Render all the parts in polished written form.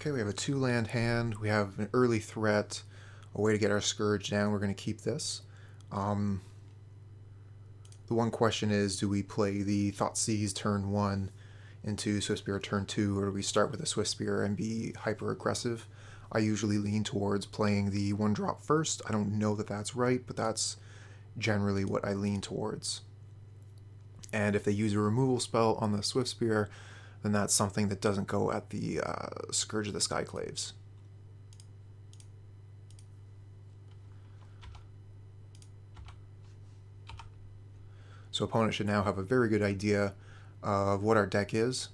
Okay, we have a 2-land hand. We have an early threat, a way to get our Scourge down. We're going to keep this. The one question is, do we play the Thoughtseize turn 1 into Swiftspear turn 2, or do we start with a Swiftspear and be hyper-aggressive? I usually lean towards playing the 1-drop first. I don't know that that's right, but that's generally what I lean towards. And if they use a removal spell on the Swiftspear, then that's something that doesn't go at the Scourge of the Skyclaves. So opponents should now have a very good idea of what our deck is.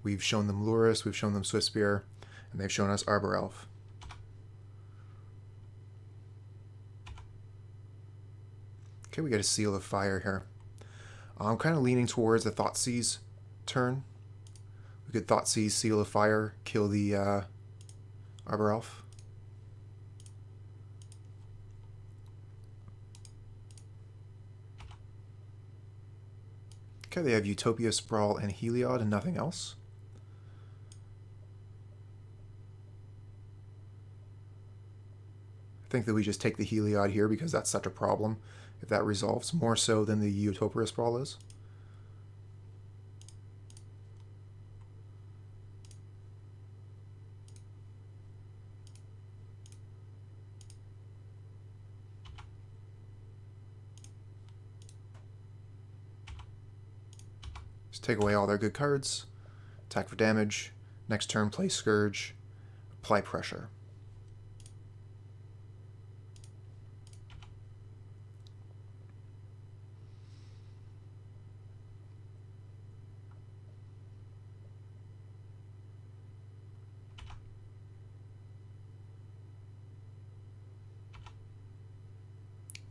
We've shown them Lurrus, we've shown them Swiftspear, and they've shown us Arbor Elf. Okay, we get a Seal of Fire here. I'm kind of leaning towards the Thoughtseize turn. We could Thoughtseize, Seal of Fire, kill the Arbor Elf. Okay, they have Utopia, Sprawl, and Heliod, and nothing else. I think that we just take the Heliod here because that's such a problem if that resolves, more so than the Utopia Sprawl is. Just take away all their good cards, attack for damage, next turn play Scourge, apply pressure.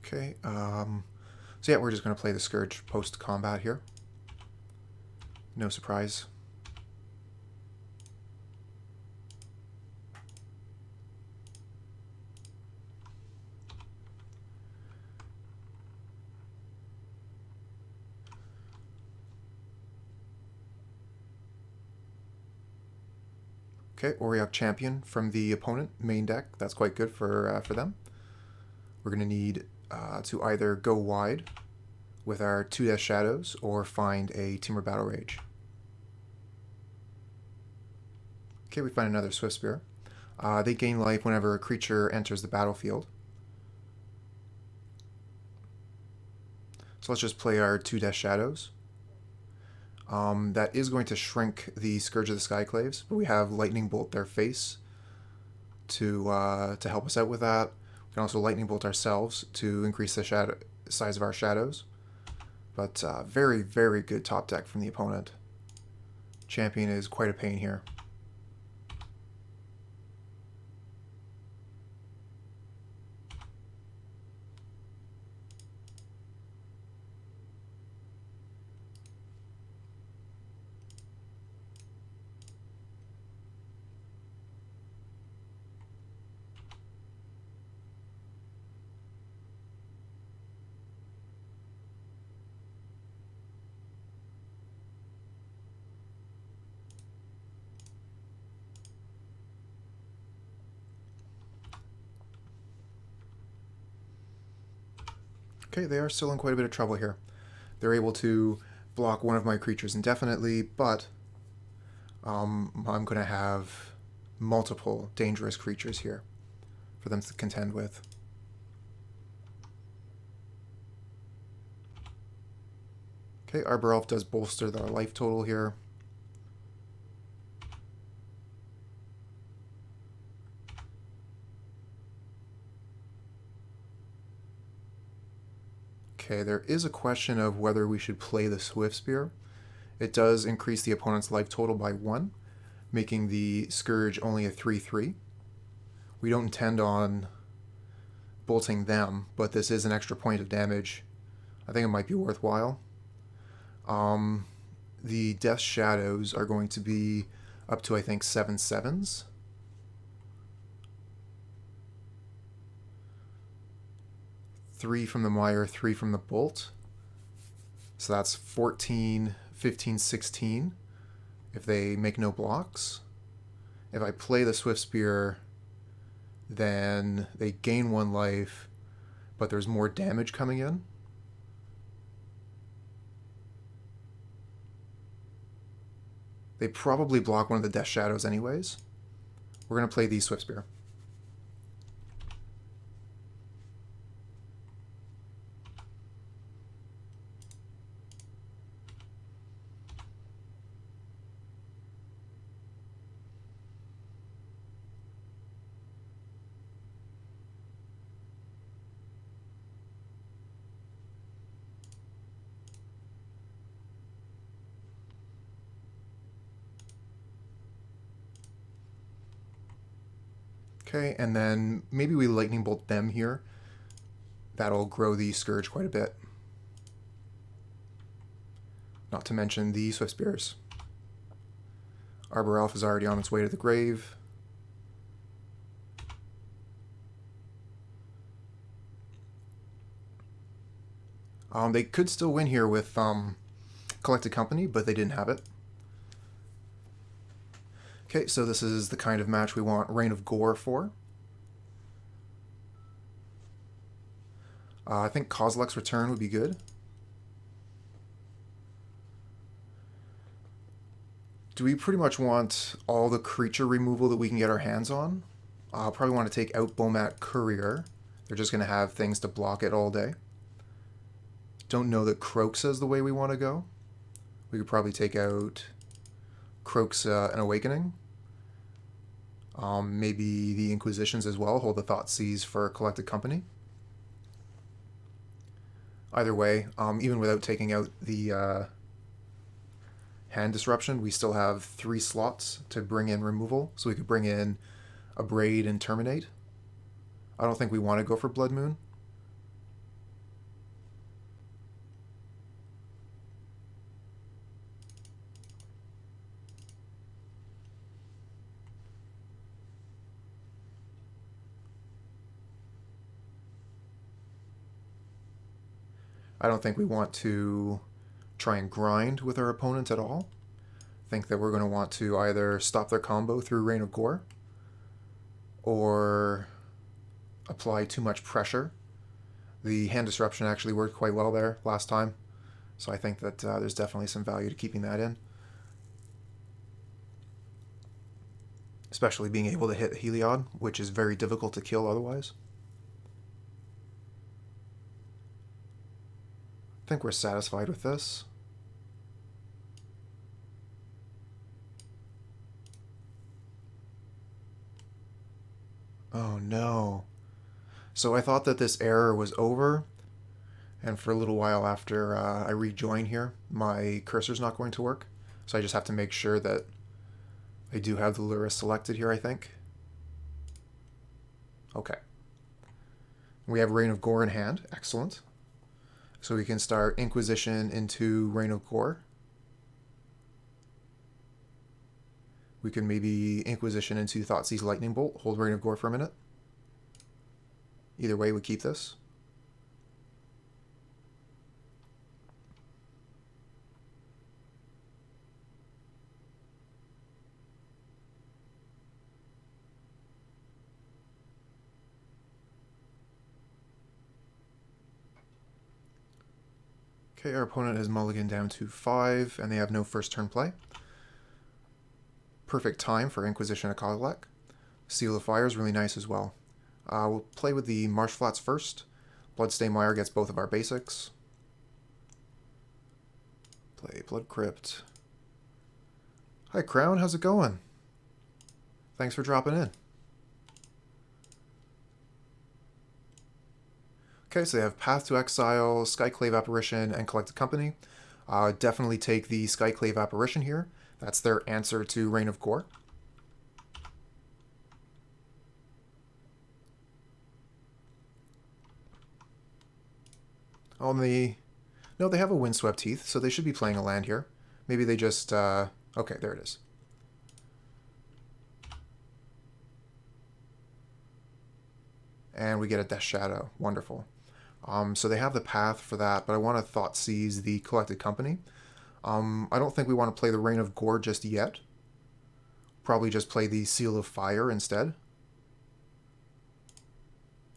Okay, so yeah, we're just going to play the Scourge post-combat here. No surprise. Okay, Auriok Champion from the opponent, main deck. That's quite good for them. We're going to need to either go wide with our 2 Death Shadows or find a Temur Battle Rage. Okay, we find another Swiftspear. They gain life whenever a creature enters the battlefield. So let's just play our 2 Death Shadows. That is going to shrink the Scourge of the Skyclaves, but we have Lightning Bolt their face to help us out with that. We can also Lightning Bolt ourselves to increase the size of our shadows. But very, very good top deck from the opponent. Champion is quite a pain here. Okay, they are still in quite a bit of trouble here. They're able to block one of my creatures indefinitely, but I'm going to have multiple dangerous creatures here for them to contend with. Okay, Arbor Elf does bolster their life total here. Okay, there is a question of whether we should play the Swiftspear. It does increase the opponent's life total by 1, making the Scourge only a 3/3. We don't intend on bolting them, but this is an extra point of damage. I think it might be worthwhile. The Death Shadows are going to be up to, I think, 7/7s. Three from the Mire, 3 from the Bolt. So that's 14, 15, 16 if they make no blocks. If I play the Swiftspear, then they gain 1 life, but there's more damage coming in. They probably block one of the Death Shadows anyways. We're going to play the Swiftspear. Okay, and then maybe we Lightning Bolt them here. That'll grow the Scourge quite a bit. Not to mention the Swiftspears. Arbor Elf is already on its way to the grave. They could still win here with Collected Company, but they didn't have it. Okay, so this is the kind of match we want Rain of Gore for. I think Kozilek's return would be good. Do we pretty much want all the creature removal that we can get our hands on? I'll probably want to take out Bomat Courier. They're just going to have things to block it all day. Don't know that Kroxa is the way we want to go. We could probably take out Kroxa and Awakening. Maybe the Inquisitions as well. Hold the Thoughtseize for Collected Company. Either way, even without taking out the hand disruption, we still have 3 slots to bring in removal. So we could bring in Abrade and Terminate. I don't think we want to go for Blood Moon. I don't think we want to try and grind with our opponent at all. I think that we're going to want to either stop their combo through Rain of Gore or apply too much pressure. The hand disruption actually worked quite well there last time, so I think that there's definitely some value to keeping that in. Especially being able to hit Heliod, which is very difficult to kill otherwise. I think we're satisfied with this. Oh no. So I thought that this error was over, and for a little while after I rejoin here, my cursor's not going to work. So I just have to make sure that I do have the Lurrus selected here, I think. Okay. We have Rain of Gore in hand. Excellent. So we can start Inquisition into Rain of Gore. We can maybe Inquisition into Thoughtseize Lightning Bolt, hold Rain of Gore for a minute. Either way, we keep this. Okay, our opponent has mulliganed down to 5, and they have no first turn play. Perfect time for Inquisition of Kozilek. Seal of Fire is really nice as well. We'll play with the Marsh Flats first. Bloodstained Mire gets both of our basics. Play Blood Crypt. Hi Crown, how's it going? Thanks for dropping in. Okay, so they have Path to Exile, Skyclave Apparition, and Collected Company. Definitely take the Skyclave Apparition here. That's their answer to Rain of Gore. On the... No, they have a Windswept Heath, so they should be playing a land here. Maybe they just... Okay, there it is. And we get a Death Shadow. Wonderful. So they have the path for that, but I want to Thoughtseize the Collected Company. I don't think we want to play the Rain of Gore just yet. probably just play the Seal of Fire instead.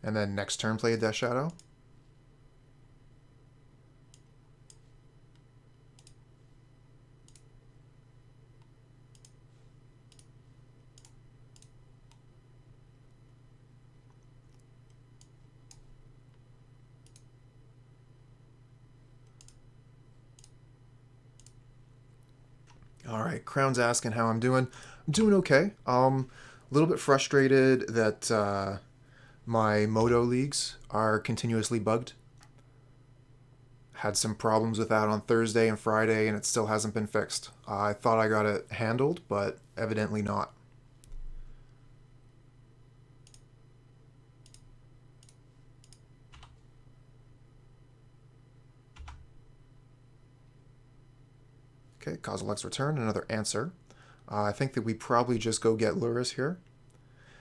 And then next turn play a Death Shadow. All right, Crown's asking how I'm doing. I'm doing okay. A little bit frustrated that my Moto leagues are continuously bugged. Had some problems with that on Thursday and Friday, and it still hasn't been fixed. I thought I got it handled, but evidently not. Okay, Kozilek's return, another answer. I think that we probably just go get Lurrus here.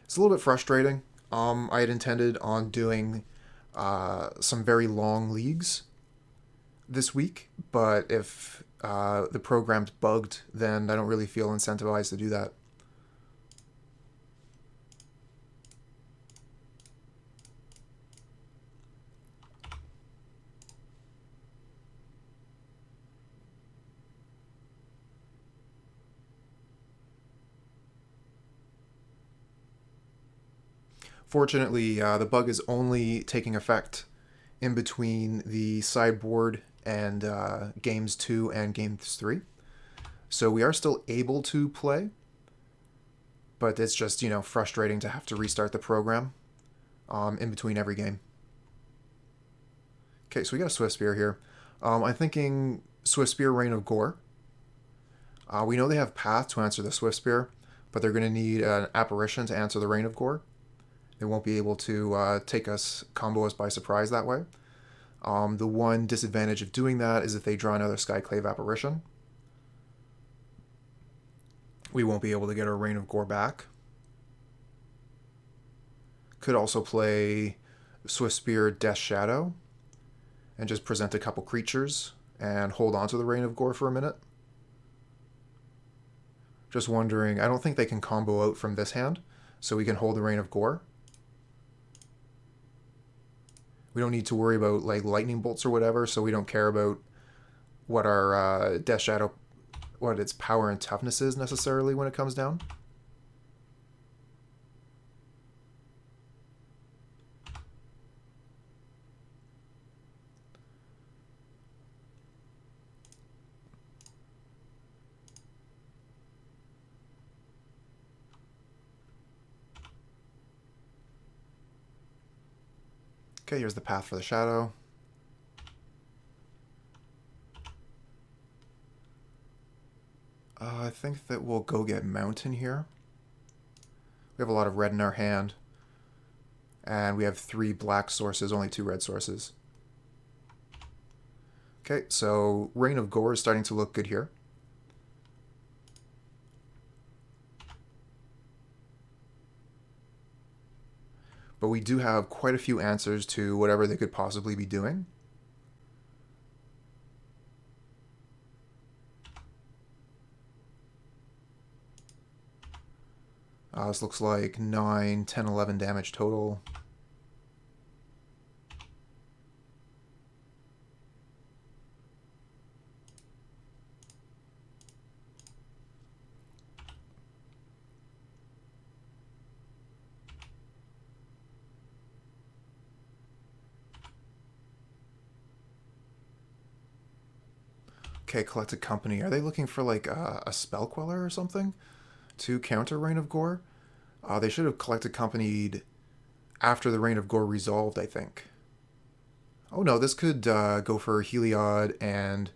It's a little bit frustrating. I had intended on doing some very long leagues this week, but if the program's bugged, then I don't really feel incentivized to do that. Fortunately, the bug is only taking effect in between the sideboard and games 2 and games 3. So we are still able to play, but it's just, frustrating to have to restart the program in between every game. Okay, so we got a Swiftspear here. I'm thinking Swiftspear, Rain of Gore. We know they have Path to answer the Swiftspear, but they're going to need an Apparition to answer the Rain of Gore. They won't be able to combo us by surprise that way. The one disadvantage of doing that is if they draw another Skyclave Apparition. We won't be able to get our Rain of Gore back. Could also play Swiftspear, Death Shadow and just present a couple creatures and hold on to the Rain of Gore for a minute. Just wondering, I don't think they can combo out from this hand, so we can hold the Rain of Gore. We don't need to worry about like lightning bolts or whatever, so we don't care about what our Death Shadow, what its power and toughness is necessarily when it comes down. Okay, here's the path for the shadow. I think that we'll go get Mountain here. We have a lot of red in our hand. And we have 3 black sources, only 2 red sources. Okay, so Rain of Gore is starting to look good here. But we do have quite a few answers to whatever they could possibly be doing. This looks like 9, 10, 11 damage total. Okay, Collected Company. Are they looking for like a Spell Queller or something to counter Rain of Gore? They should have Collected Companied after the Rain of Gore resolved, I think. Oh no, this could go for Heliod and...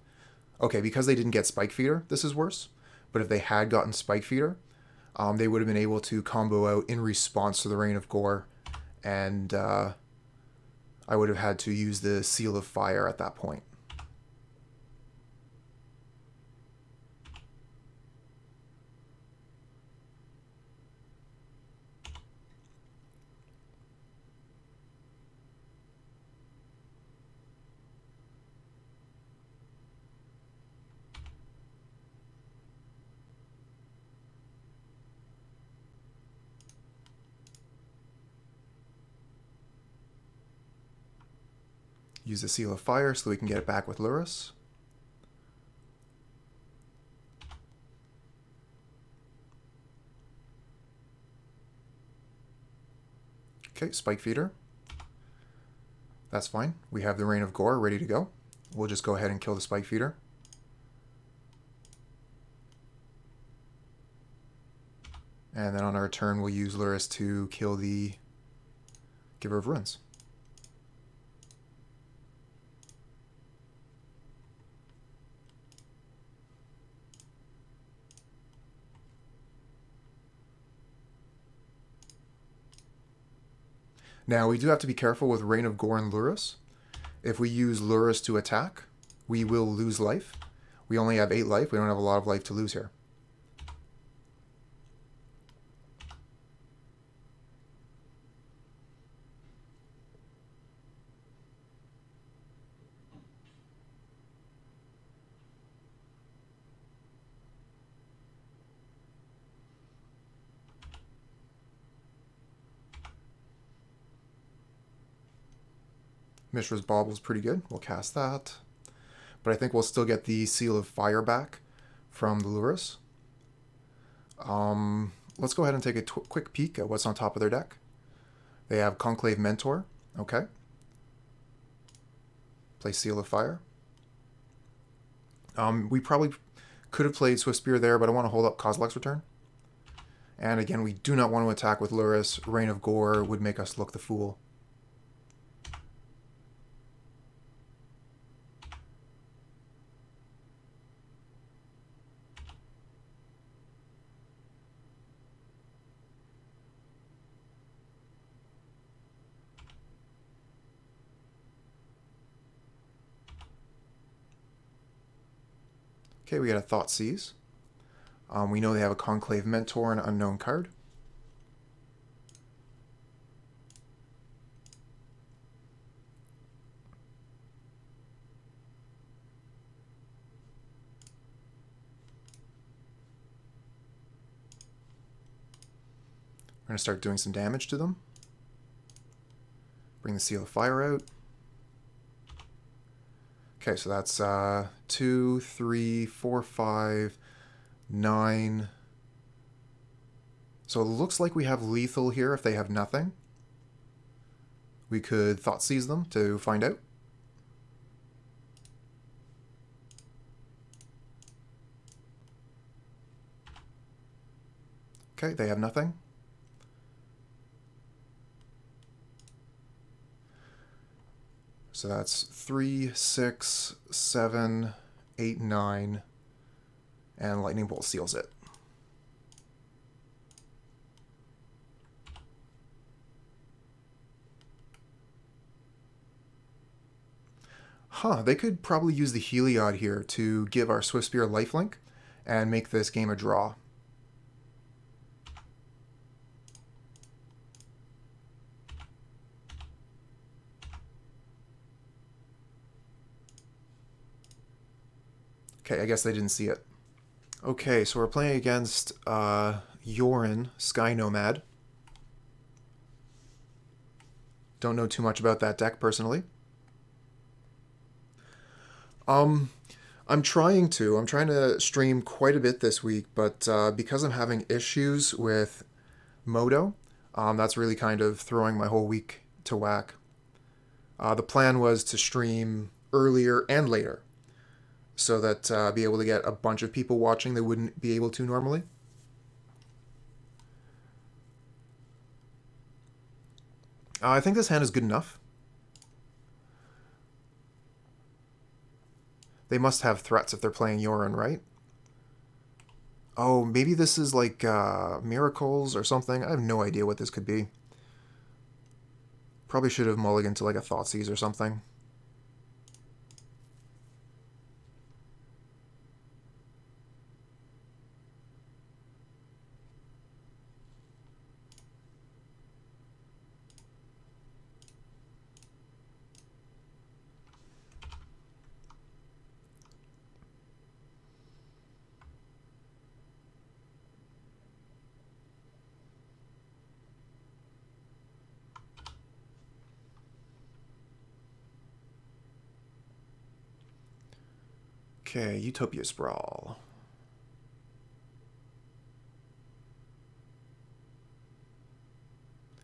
Okay, because they didn't get Spike Feeder, this is worse. But if they had gotten Spike Feeder, they would have been able to combo out in response to the Rain of Gore, and I would have had to use the Seal of Fire at that point. Use the Seal of Fire so we can get it back with Lurrus. Okay, Spike Feeder. That's fine. We have the Rain of Gore ready to go. We'll just go ahead and kill the Spike Feeder. And then on our turn, we'll use Lurrus to kill the Giver of Runes. Now, we do have to be careful with Rain of Gore and Lurrus. If we use Lurrus to attack, we will lose life. We only have 8 life. We don't have a lot of life to lose here. Mishra's Bauble is pretty good. We'll cast that. But I think we'll still get the Seal of Fire back from the Lurrus. Let's go ahead and take a quick peek at what's on top of their deck. They have Conclave Mentor. Okay. Play Seal of Fire. We probably could have played Swiftspear there, but I want to hold up Kozilek's Return. And again, we do not want to attack with Lurrus. Rain of Gore would make us look the fool. Okay, we got a Thoughtseize. We know they have a Conclave Mentor and an unknown card. We're going to start doing some damage to them. Bring the Seal of Fire out. Okay, so that's 2, 3, 4, 5, 9. So it looks like we have lethal here if they have nothing. We could Thoughtseize them to find out. Okay, they have nothing. So that's 3, 6, 7, 8, 9, and Lightning Bolt seals it. They could probably use the Heliod here to give our Swiftspear lifelink and make this game a draw. Okay, I guess they didn't see it. Okay, so we're playing against Yorion, Sky Nomad. Don't know too much about that deck personally. I'm trying to stream quite a bit this week, but because I'm having issues with Modo, that's really kind of throwing my whole week to whack. The plan was to stream earlier and later, so that be able to get a bunch of people watching that wouldn't be able to normally. I think this hand is good enough. They must have threats if they're playing Yorion, right? Oh, maybe this is like Miracles or something. I have no idea what this could be. Probably should have mulliganed to like a Thoughtseize or something. Okay, Utopia Sprawl.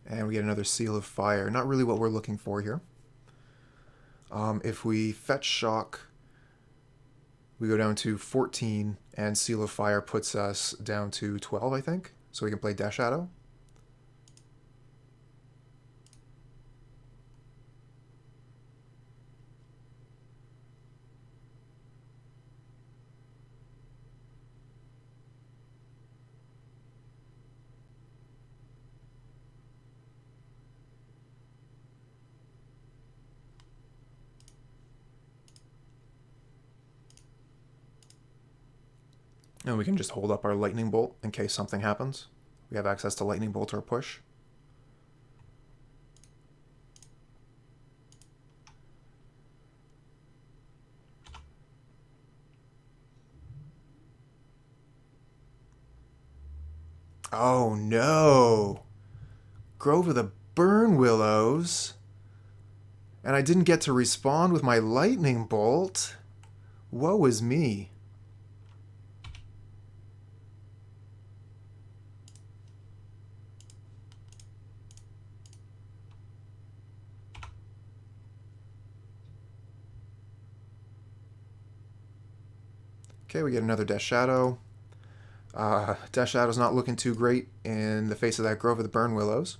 And we get another Seal of Fire. Not really what we're looking for here. If we fetch Shock, we go down to 14, and Seal of Fire puts us down to 12, I think. So we can play Death Shadow. And we can just hold up our Lightning Bolt in case something happens. We have access to Lightning Bolt or push. Oh no! Grove of the Burn Willows. And I didn't get to respond with my Lightning Bolt. Woe is me. Okay, we get another Death Shadow. Death Shadow's not looking too great in the face of that Grove of the Burn Willows.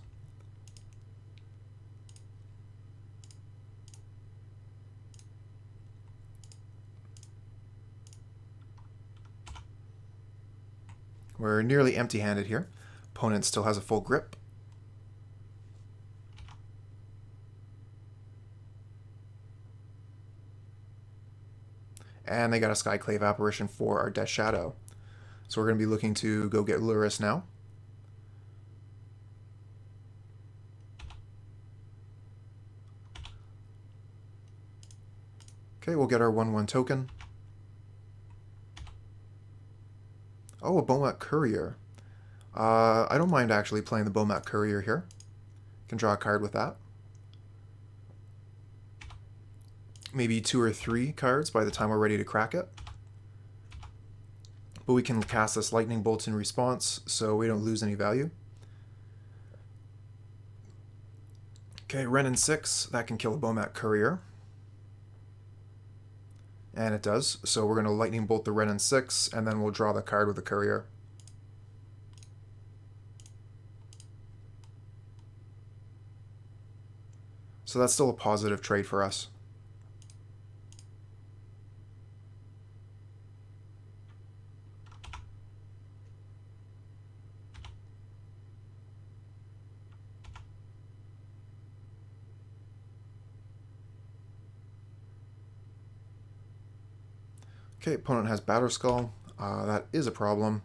We're nearly empty-handed here. Opponent still has a full grip. And they got a Skyclave Apparition for our Death Shadow. So we're going to be looking to go get Lurrus now. Okay, we'll get our 1/1 token. Oh, a Bomat Courier. I don't mind actually playing the Bomat Courier here. Can draw a card with that. Maybe 2 or 3 cards by the time we're ready to crack it. But we can cast this Lightning Bolt in response, so we don't lose any value. Okay, Renin 6, that can kill a Bomat Courier. And it does, so we're going to Lightning Bolt the Renin 6, and then we'll draw the card with the Courier. So that's still a positive trade for us. Okay, opponent has Batterskull. That is a problem.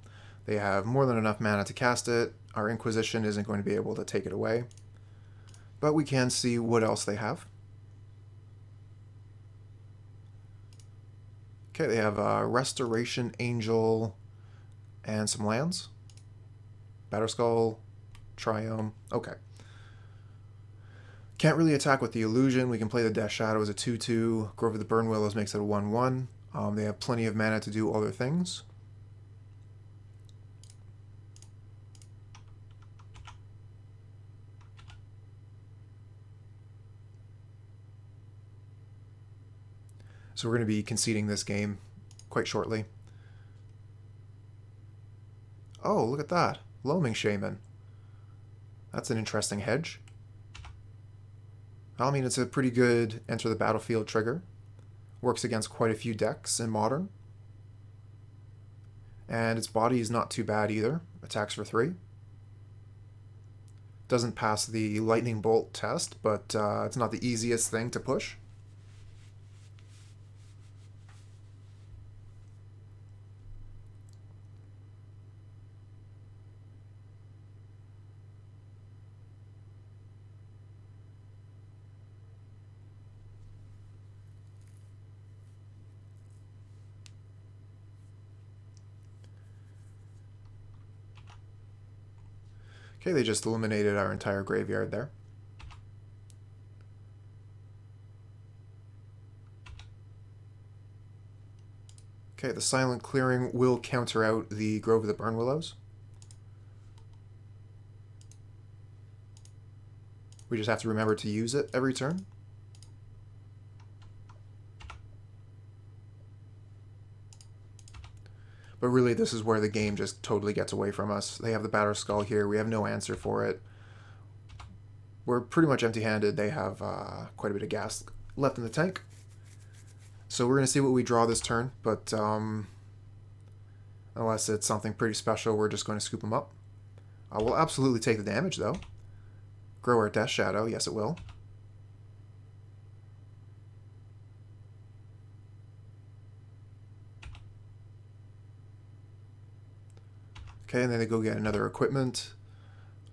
They have more than enough mana to cast it. Our Inquisition isn't going to be able to take it away. But we can see what else they have. Okay, they have Restoration, Angel, and some lands. Batterskull, Triome. Okay. Can't really attack with the Illusion. We can play the Death Shadow as a 2/2. Grove of the Burn Willows makes it a 1/1. They have plenty of mana to do other things. So we're going to be conceding this game quite shortly. Oh, look at that. Loaming Shaman. That's an interesting hedge. I mean, it's a pretty good enter the battlefield trigger. Works against quite a few decks in Modern. And its body is not too bad either. Attacks for 3. Doesn't pass the Lightning Bolt test, but it's not the easiest thing to push. Okay, they just eliminated our entire graveyard there. Okay, the Silent Clearing will counter out the Grove of the Burn Willows. We just have to remember to use it every turn. But really, this is where the game just totally gets away from us. They have the Battered Skull here. We have no answer for it. We're pretty much empty-handed. They have quite a bit of gas left in the tank. So we're going to see what we draw this turn, but unless it's something pretty special, we're just going to scoop them up. We'll absolutely take the damage, though. Grow our Death Shadow. Yes, it will. Okay, and then they go get another equipment.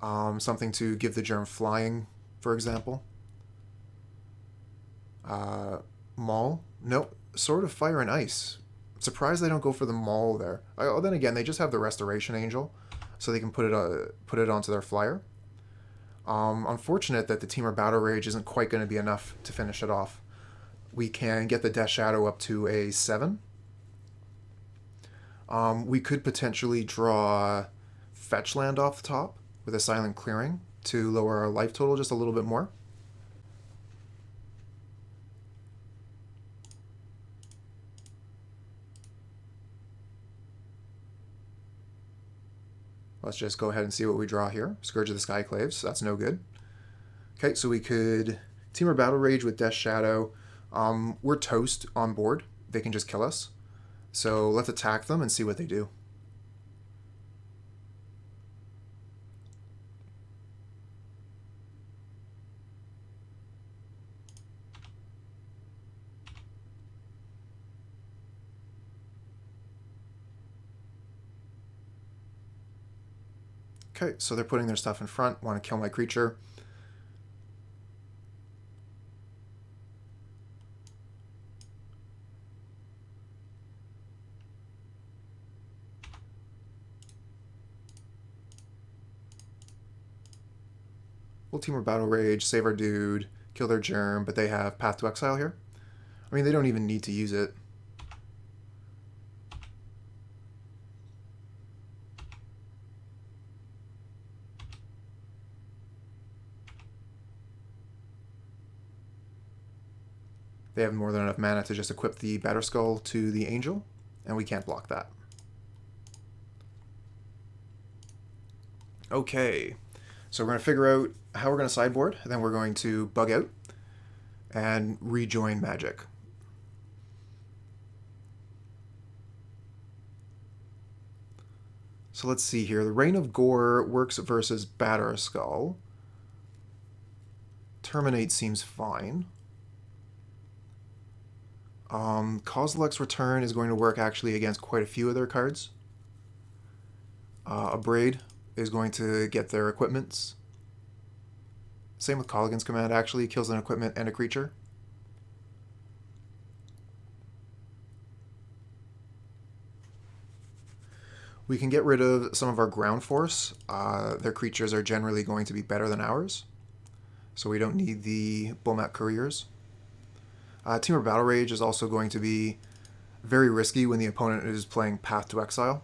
Something to give the germ flying, for example. Maul? Nope. Sword of Fire and Ice. I'm surprised they don't go for the Maul there. Oh, then again, they just have the Restoration Angel, so they can put it onto their flyer. Unfortunate that the Temur Battle Rage isn't quite going to be enough to finish it off. We can get the Death Shadow up to a 7. We could potentially draw Fetch Land off the top with a Silent Clearing to lower our life total just a little bit more. Let's just go ahead and see what we draw here. Scourge of the Skyclaves, that's no good. Okay, so we could Temur Battle Rage with Death Shadow. We're toast on board. They can just kill us. So let's attack them and see what they do. Okay, so they're putting their stuff in front, want to kill my creature. We'll Temur Battle Rage, save our dude, kill their germ, but they have Path to Exile here. I mean, they don't even need to use it. They have more than enough mana to just equip the Battered Skull to the Angel, and we can't block that. Okay, so we're going to figure out how we're going to sideboard, and then we're going to bug out and rejoin Magic. So let's see here. The Rain of Gore works versus Battered Skull. Terminate seems fine. Kozilek's Return is going to work actually against quite a few of their cards. Abrade is going to get their equipments. Same with Kolaghan's Command, actually. Kills an equipment and a creature. We can get rid of some of our ground force. Their creatures are generally going to be better than ours, so we don't need the Bomat Couriers. Temur Battle Rage is also going to be very risky when the opponent is playing Path to Exile.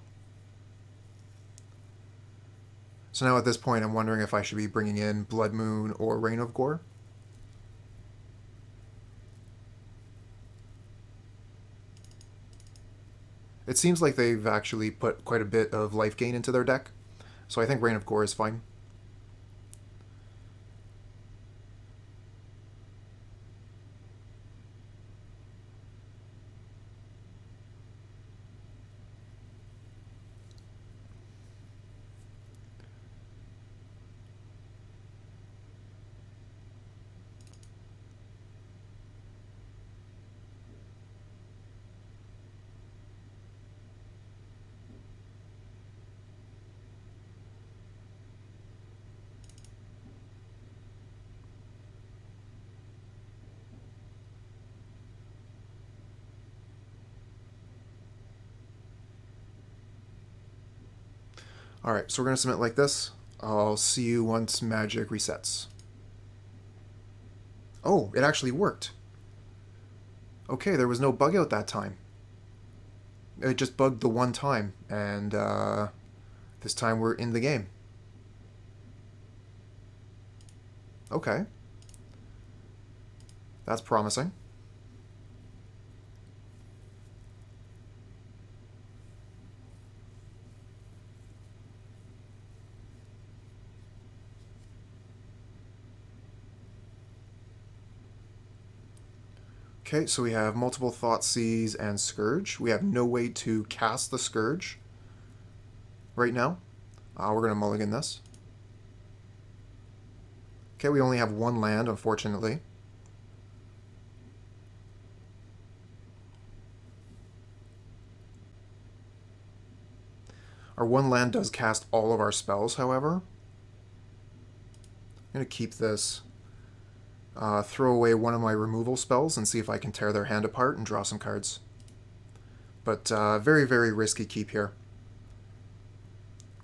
So now at this point I'm wondering if I should be bringing in Blood Moon or Rain of Gore. It seems like they've actually put quite a bit of life gain into their deck, so I think Rain of Gore is fine. Alright, so we're going to submit like this. I'll see you once Magic resets. Oh, it actually worked. Okay, there was no bug out that time. It just bugged the one time, and this time we're in the game. Okay. That's promising. Okay, so we have multiple Thoughtseize and Scourge. We have no way to cast the Scourge right now. We're going to mulligan this. Okay, we only have one land, unfortunately. Our one land does cast all of our spells, however. I'm going to keep this. Throw away one of my removal spells and see if I can tear their hand apart and draw some cards. But very, very risky keep here.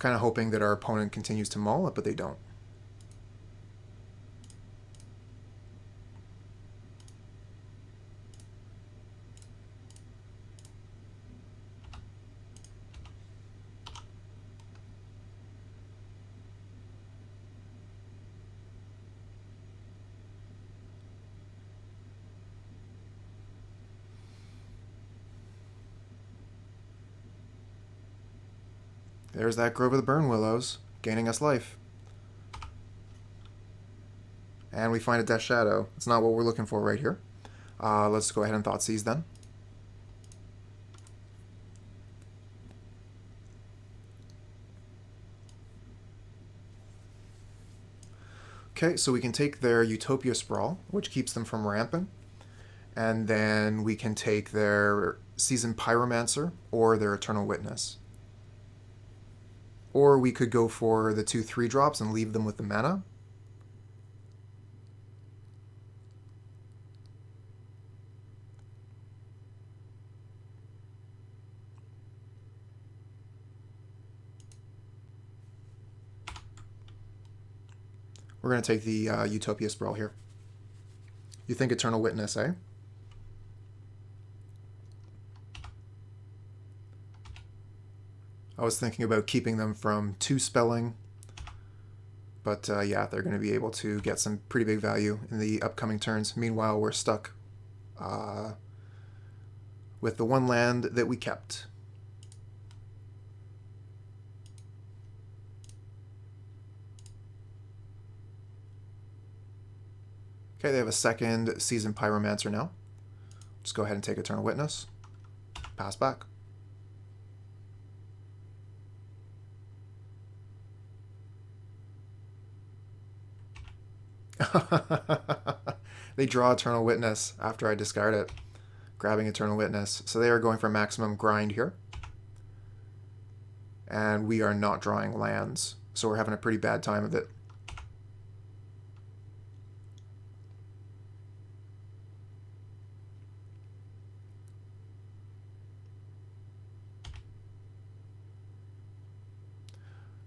Kind of hoping that our opponent continues to mull it, but they don't. There's that Grove of the Burn Willows, gaining us life. And we find a Death Shadow. It's not what we're looking for right here. Let's go ahead and Thoughtseize then. Okay, so we can take their Utopia Sprawl, which keeps them from ramping. And then we can take their Seasoned Pyromancer or their Eternal Witness. Or we could go for the 2/3 drops and leave them with the mana. We're going to take the Utopia Sprawl here. You think Eternal Witness, eh? I was thinking about keeping them from 2 spelling, but yeah, they're going to be able to get some pretty big value in the upcoming turns. Meanwhile, we're stuck with the one land that we kept. Okay, they have a second Seasoned Pyromancer now. Just go ahead and take Eternal Witness. Pass back. They draw Eternal Witness after I discard it, grabbing Eternal Witness. So they are going for maximum grind here. And we are not drawing lands, so we're having a pretty bad time of it.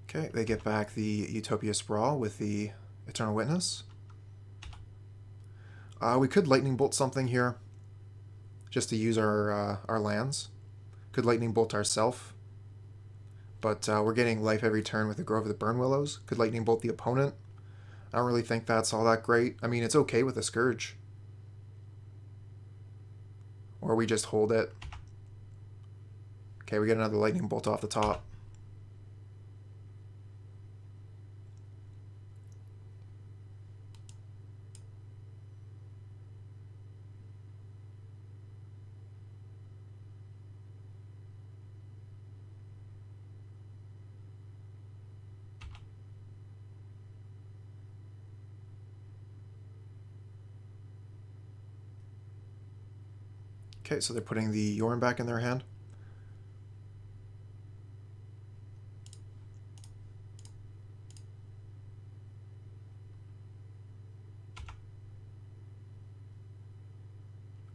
Okay, they get back the Utopia Sprawl with the Eternal Witness. We could Lightning Bolt something here, just to use our lands. Could Lightning Bolt ourself, but we're getting life every turn with the Grove of the Burn Willows. Could Lightning Bolt the opponent. I don't really think that's all that great. I mean, it's okay with a Scourge. Or we just hold it. Okay, we get another Lightning Bolt off the top. Okay, so they're putting the Yorion back in their hand.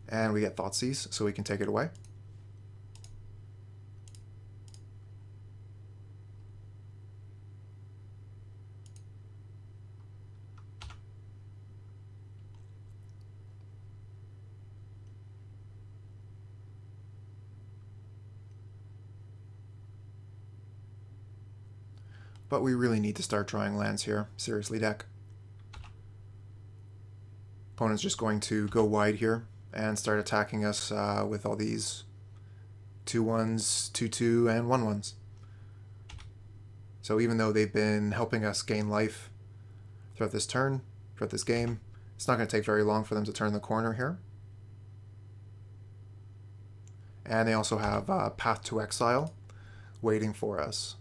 And we get Thoughtseize, so we can take it away. but we really need to start drawing lands here. Seriously, deck. Opponent's just going to go wide here and start attacking us with all these 2/1s, 2/2, and 1/1s. So even though they've been helping us gain life throughout this turn, throughout this game, it's not going to take very long for them to turn the corner here. And they also have Path to Exile waiting for us.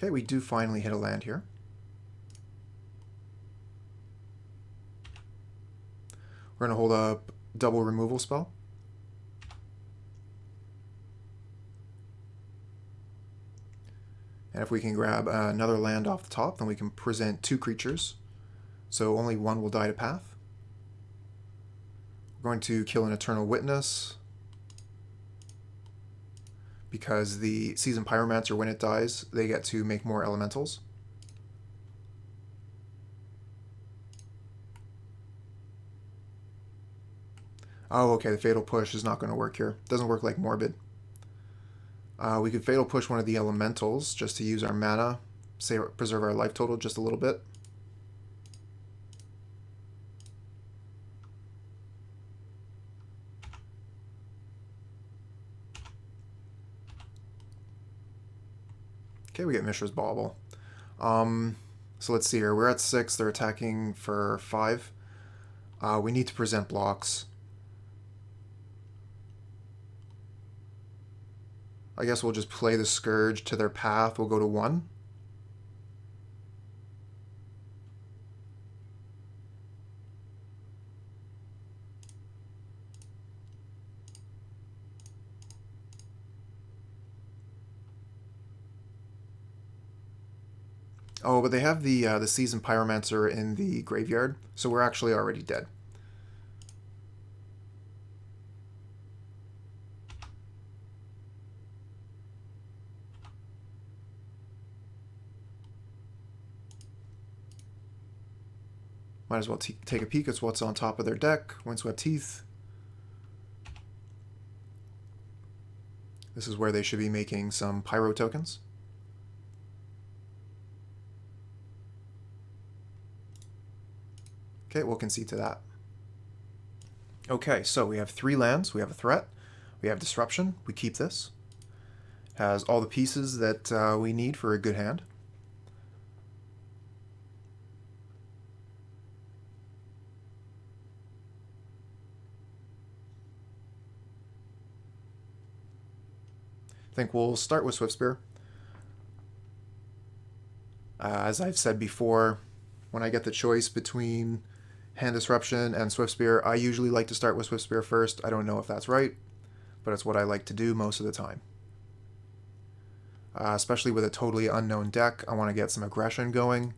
Okay, we do finally hit a land here. We're going to hold up double removal spell. And if we can grab another land off the top, then we can present 2 creatures. So only one will die to Path. We're going to kill an Eternal Witness, because the Seasoned Pyromancer, when it dies, they get to make more elementals. Oh, okay, the Fatal Push is not going to work here. Doesn't work like Morbid. We could Fatal Push one of the elementals just to use our mana, say preserve our life total just a little bit. Okay, we get Mishra's Bauble. So let's see here. We're at 6. They're attacking for 5. We need to present blocks. I guess we'll just play the Scourge to their path. We'll go to 1. Oh, but they have the Seasoned Pyromancer in the graveyard, so we're actually already dead. Might as well take a peek at what's on top of their deck. Windswept Teeth. This is where they should be making some Pyro tokens. Okay, we'll concede to that. Okay, so we have 3 lands. We have a threat. We have Disruption. We keep this. Has all the pieces that we need for a good hand. I think we'll start with Swiftspear. As I've said before, when I get the choice between Hand Disruption and Swiftspear, I usually like to start with Swiftspear first. I don't know if that's right, but it's what I like to do most of the time. Especially with a totally unknown deck, I want to get some aggression going.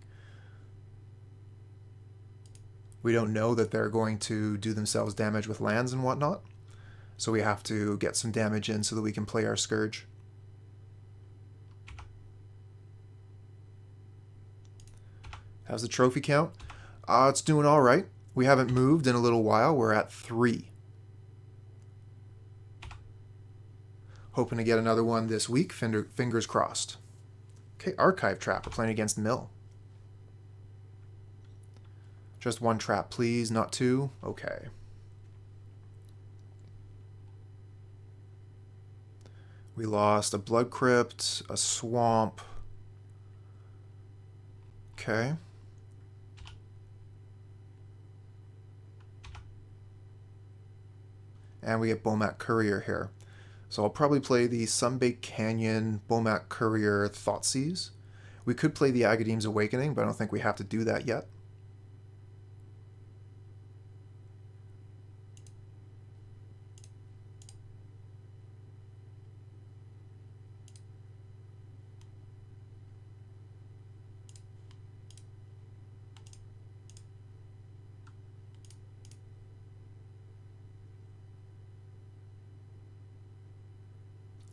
We don't know that they're going to do themselves damage with lands and whatnot, so we have to get some damage in so that we can play our Scourge. How's the trophy count? It's doing all right. We haven't moved in a little while. We're at 3. Hoping to get another one this week. Fingers crossed. Okay, Archive Trap. We're playing against Mill. Just 1 trap, please, not 2. Okay. We lost a Blood Crypt, a Swamp. Okay. And we get Bomat Courier here. So I'll probably play the Sunbaked Canyon, Bomat Courier, Thoughtseize. We could play the Agadeem's Awakening, but I don't think we have to do that yet.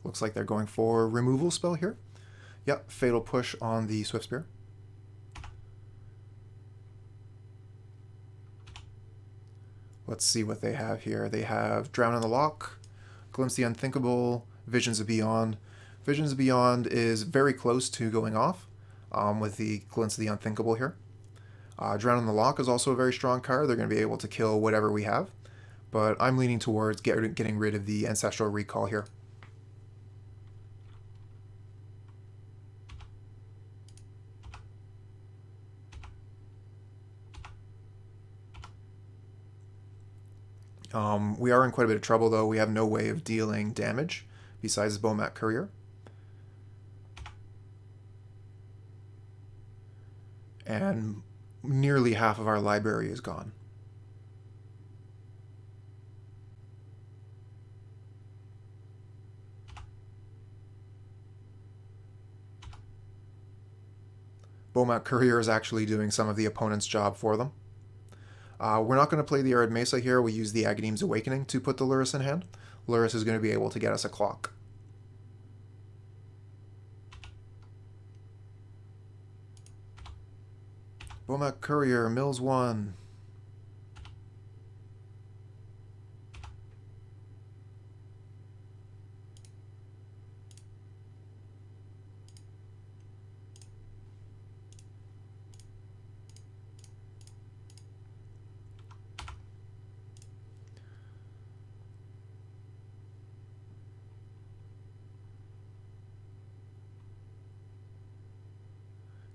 Looks like they're going for removal spell here. Yep, Fatal Push on the Swiftspear. Let's see what they have here. They have Drown in the Loch, Glimpse the Unthinkable, Visions of Beyond. Visions of Beyond is very close to going off with the Glimpse of the Unthinkable here. Drown in the Loch is also a very strong card. They're going to be able to kill whatever we have. But I'm leaning towards getting rid of the Ancestral Recall here. We are in quite a bit of trouble, though. We have no way of dealing damage besides the Bomat Courier. And nearly half of our library is gone. Bomat Courier is actually doing some of the opponent's job for them. We're not going to play the Arid Mesa here. We use the Agadeem's Awakening to put the Lurrus in hand. Lurrus is going to be able to get us a clock. Bomat Courier, mills 1.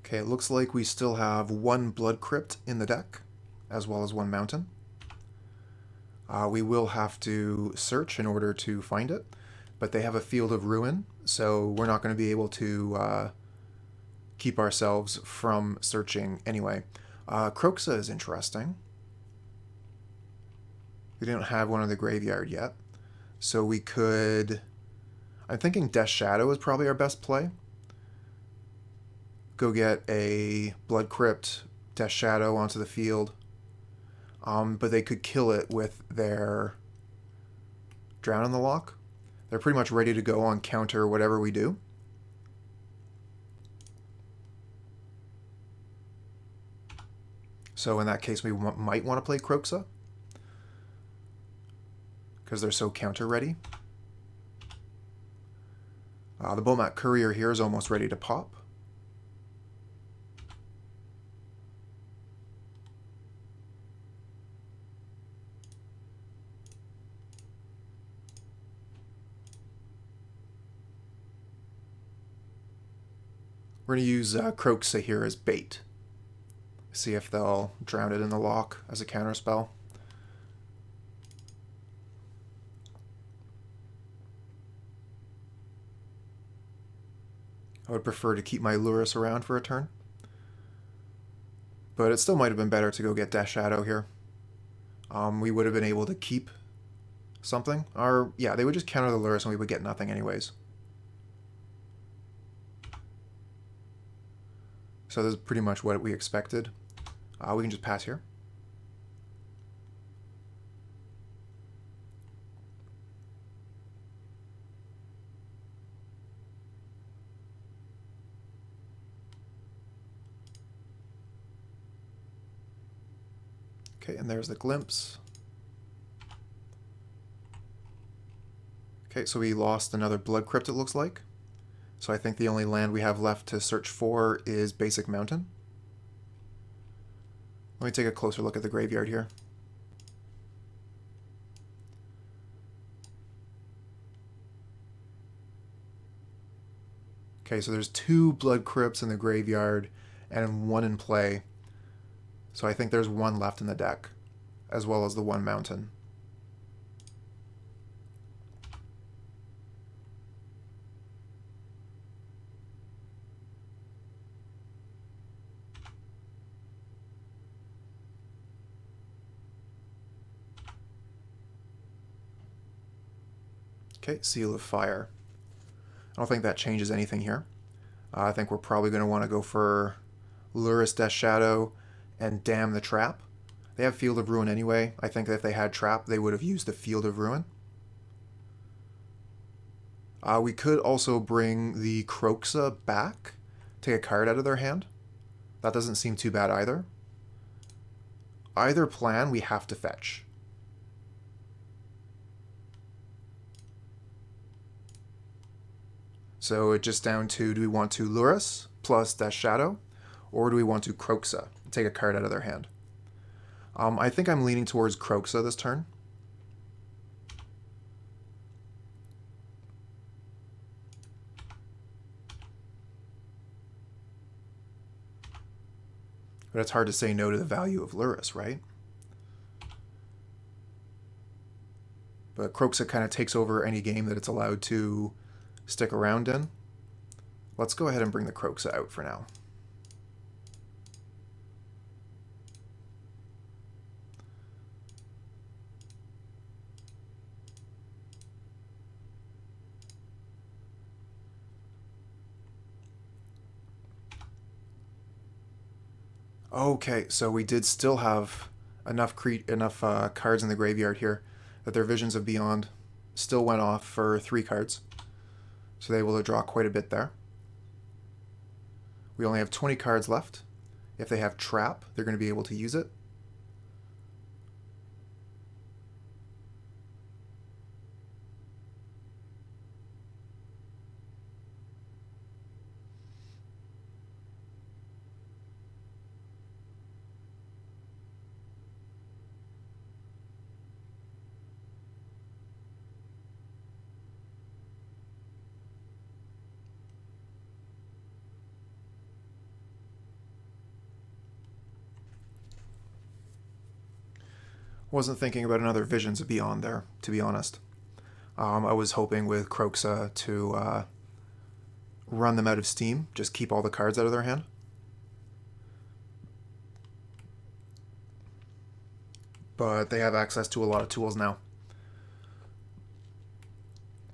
Okay, it looks like we still have one Blood Crypt in the deck, as well as one Mountain. We will have to search in order to find it, but they have a Field of Ruin, so we're not going to be able to keep ourselves from searching anyway. Kroxa is interesting. We didn't have one in the graveyard yet, so we could... I'm thinking Death Shadow is probably our best play. Go get a Blood Crypt, Death Shadow onto the field. But they could kill it with their Drown in the Loch. They're pretty much ready to go on counter whatever we do. So in that case, we might want to play Kroxa, because they're so counter ready. The Bomat Courier here is almost ready to pop. We're going to use Kroxa here as bait. See if they'll drown it in the loch as a counterspell. I would prefer to keep my Lurrus around for a turn. But it still might have been better to go get Death Shadow here. We would have been able to keep something. Or, yeah, they would just counter the Lurrus and we would get nothing anyways. So this is pretty much what we expected. We can just pass here. Okay, and there's the glimpse. Okay, so we lost another Blood Crypt, it looks like. So I think the only land we have left to search for is Basic Mountain. Let me take a closer look at the graveyard here. Okay, so there's 2 Blood Crypts in the graveyard and 1 in play. So I think there's 1 left in the deck, as well as the 1 Mountain. Okay, Seal of Fire. I don't think that changes anything here. I think we're probably going to want to go for Lurrus, Death Shadow, and Damn the Trap. They have Field of Ruin anyway. I think that if they had Trap, they would have used the Field of Ruin. We could also bring the Kroxa back, take a card out of their hand. That doesn't seem too bad either. Either plan, we have to fetch. So it's just down to, do we want to Lurrus plus Death Shadow, or do we want to Kroxa, take a card out of their hand? I think I'm leaning towards Kroxa this turn. But it's hard to say no to the value of Lurrus, right? But Kroxa kind of takes over any game that it's allowed to stick around in. Let's go ahead and bring the Kroxa out for now. Okay, so we did still have enough cards in the graveyard here that their Visions of Beyond still went off for 3 cards. So they will draw quite a bit there. We only have 20 cards left. If they have Trap, they're going to be able to use it. Wasn't thinking about another Visions of Beyond there, to be honest. I was hoping with Kroxa to run them out of steam, just keep all the cards out of their hand. But they have access to a lot of tools now.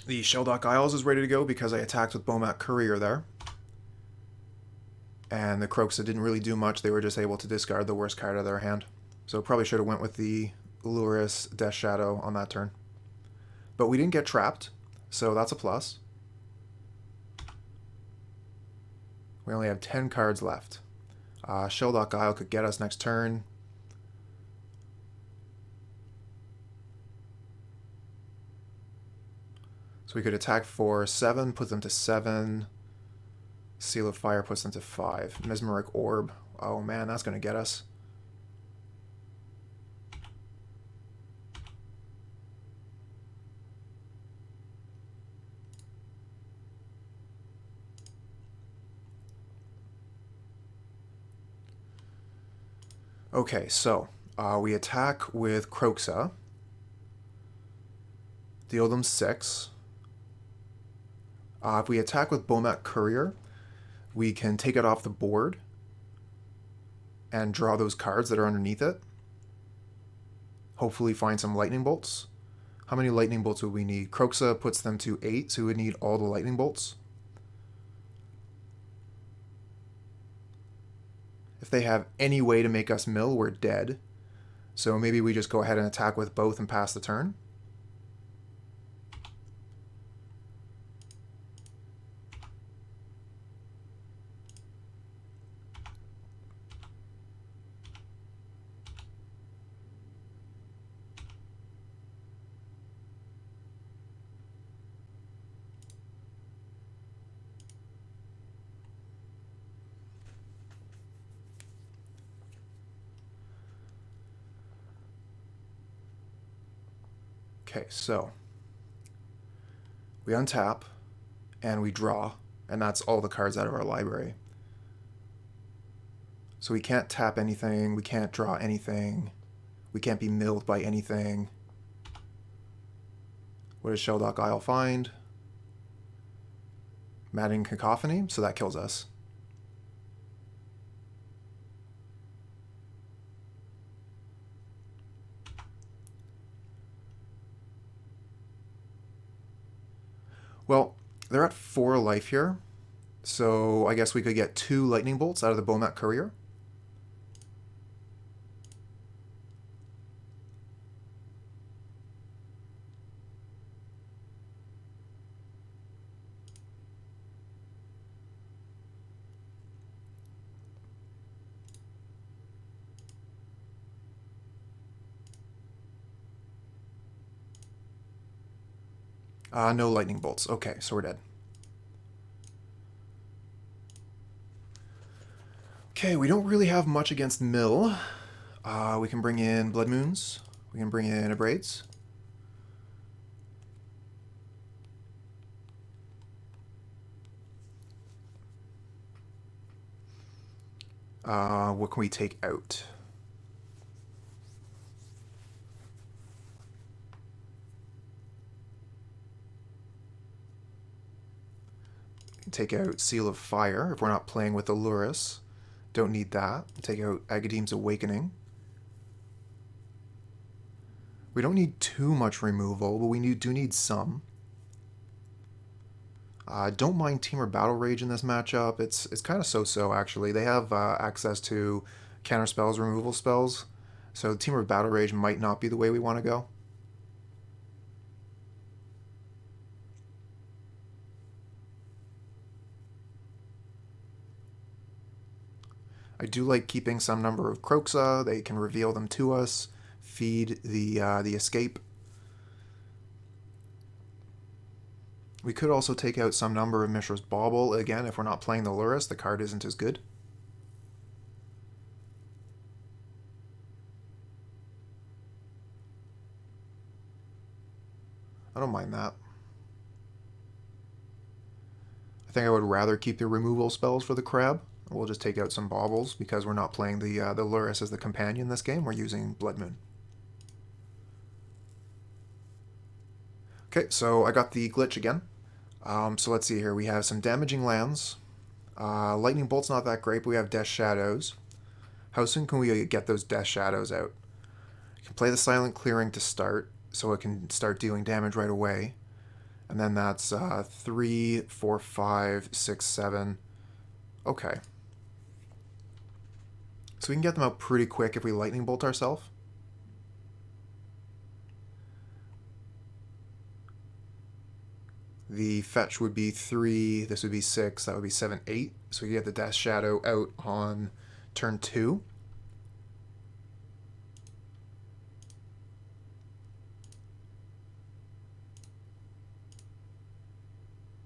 The Shelldock Isles is ready to go because I attacked with Bomat Courier there. And the Kroxa didn't really do much, they were just able to discard the worst card out of their hand. So probably should have went with the Lurrus Death Shadow on that turn. But we didn't get trapped, so that's a plus. We only have 10 cards left. Shelldock Isle could get us next turn. So we could attack for 7, put them to 7. Seal of Fire puts them to 5. Mesmeric Orb. Oh man, that's going to get us. Okay, so we attack with Kroxa. Deal them 6. If we attack with Bomat Courier, we can take it off the board and draw those cards that are underneath it. Hopefully find some lightning bolts. How many lightning bolts would we need? Kroxa puts them to 8, so we would need all the lightning bolts. If they have any way to make us mill, we're dead. So maybe we just go ahead and attack with both and pass the turn. Okay, so we untap and we draw, and that's all the cards out of our library. So we can't tap anything, we can't draw anything, we can't be milled by anything. What does Shelldock Isle find? Maddening Cacophony, so that kills us. Well, they're at 4 life here, so I guess we could get 2 lightning bolts out of the Bomat Courier. No lightning bolts. Okay, so we're dead. Okay, we don't really have much against Mill. We can bring in Blood Moons. We can bring in Abrades. What can we take out? We can take out Seal of Fire if we're not playing with the Lurrus. Don't need that. Take out Agadeem's Awakening. We don't need too much removal, but we do need some. Don't mind Temur Battle Rage in this matchup. It's kind of so-so, actually. They have access to counter spells, removal spells, so Temur Battle Rage might not be the way we want to go. I do like keeping some number of Kroxa. They can reveal them to us, feed the escape. We could also take out some number of Mishra's Bauble. Again, if we're not playing the Lurrus, the card isn't as good. I don't mind that. I think I would rather keep the removal spells for the crab. We'll just take out some Baubles because we're not playing the Lurrus as the companion this game. We're using Blood Moon. Okay, so I got the glitch again. So let's see here. We have some damaging lands. Lightning Bolt's not that great, but we have Death Shadows. How soon can we get those Death Shadows out? You can play the Silent Clearing to start, so it can start dealing damage right away. And then that's 3, 4, 5, 6, 7. Okay. So we can get them out pretty quick if we Lightning Bolt ourselves. The fetch would be 3, this would be 6, that would be 7, 8. So we get the Death Shadow out on turn 2.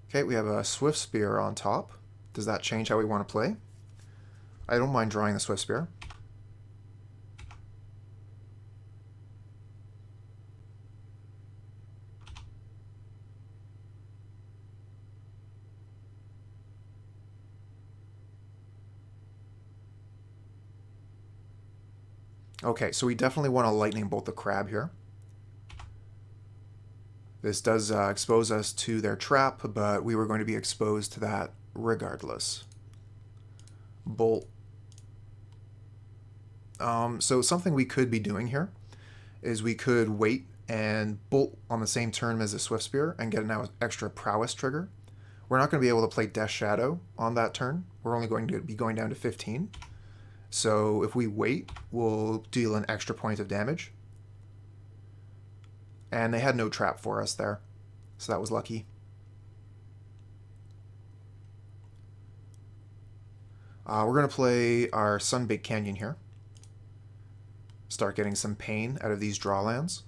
Okay, we have a Swiftspear on top. Does that change how we want to play? I don't mind drawing the Swiftspear. Okay, so we definitely want to Lightning Bolt the crab here. This does expose us to their trap, but we were going to be exposed to that regardless. Bolt. So something we could be doing here is we could wait and bolt on the same turn as the Swiftspear and get an extra prowess trigger. We're not going to be able to play Death Shadow on that turn. We're only going to be going down to 15. So if we wait, we'll deal an extra point of damage. And they had no trap for us there, so that was lucky. We're going to play our Sunbaked Canyon here. Start getting some pain out of these draw lands.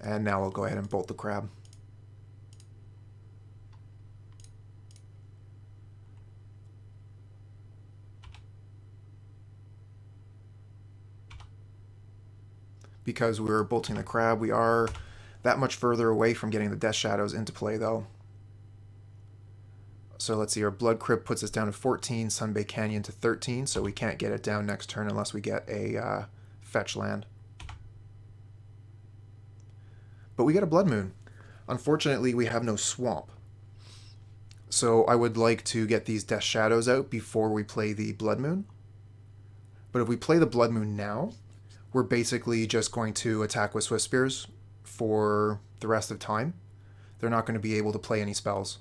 And now we'll go ahead and bolt the crab. Because we're bolting the crab, we are that much further away from getting the Death Shadows into play, though. So let's see, our Blood Crypt puts us down to 14, Sunbaked Canyon to 13, so we can't get it down next turn unless we get a fetch land. But we get a Blood Moon. Unfortunately, we have no Swamp. So I would like to get these Death Shadows out before we play the Blood Moon. But if we play the Blood Moon now, we're basically just going to attack with Swiftspears for the rest of time. They're not going to be able to play any spells.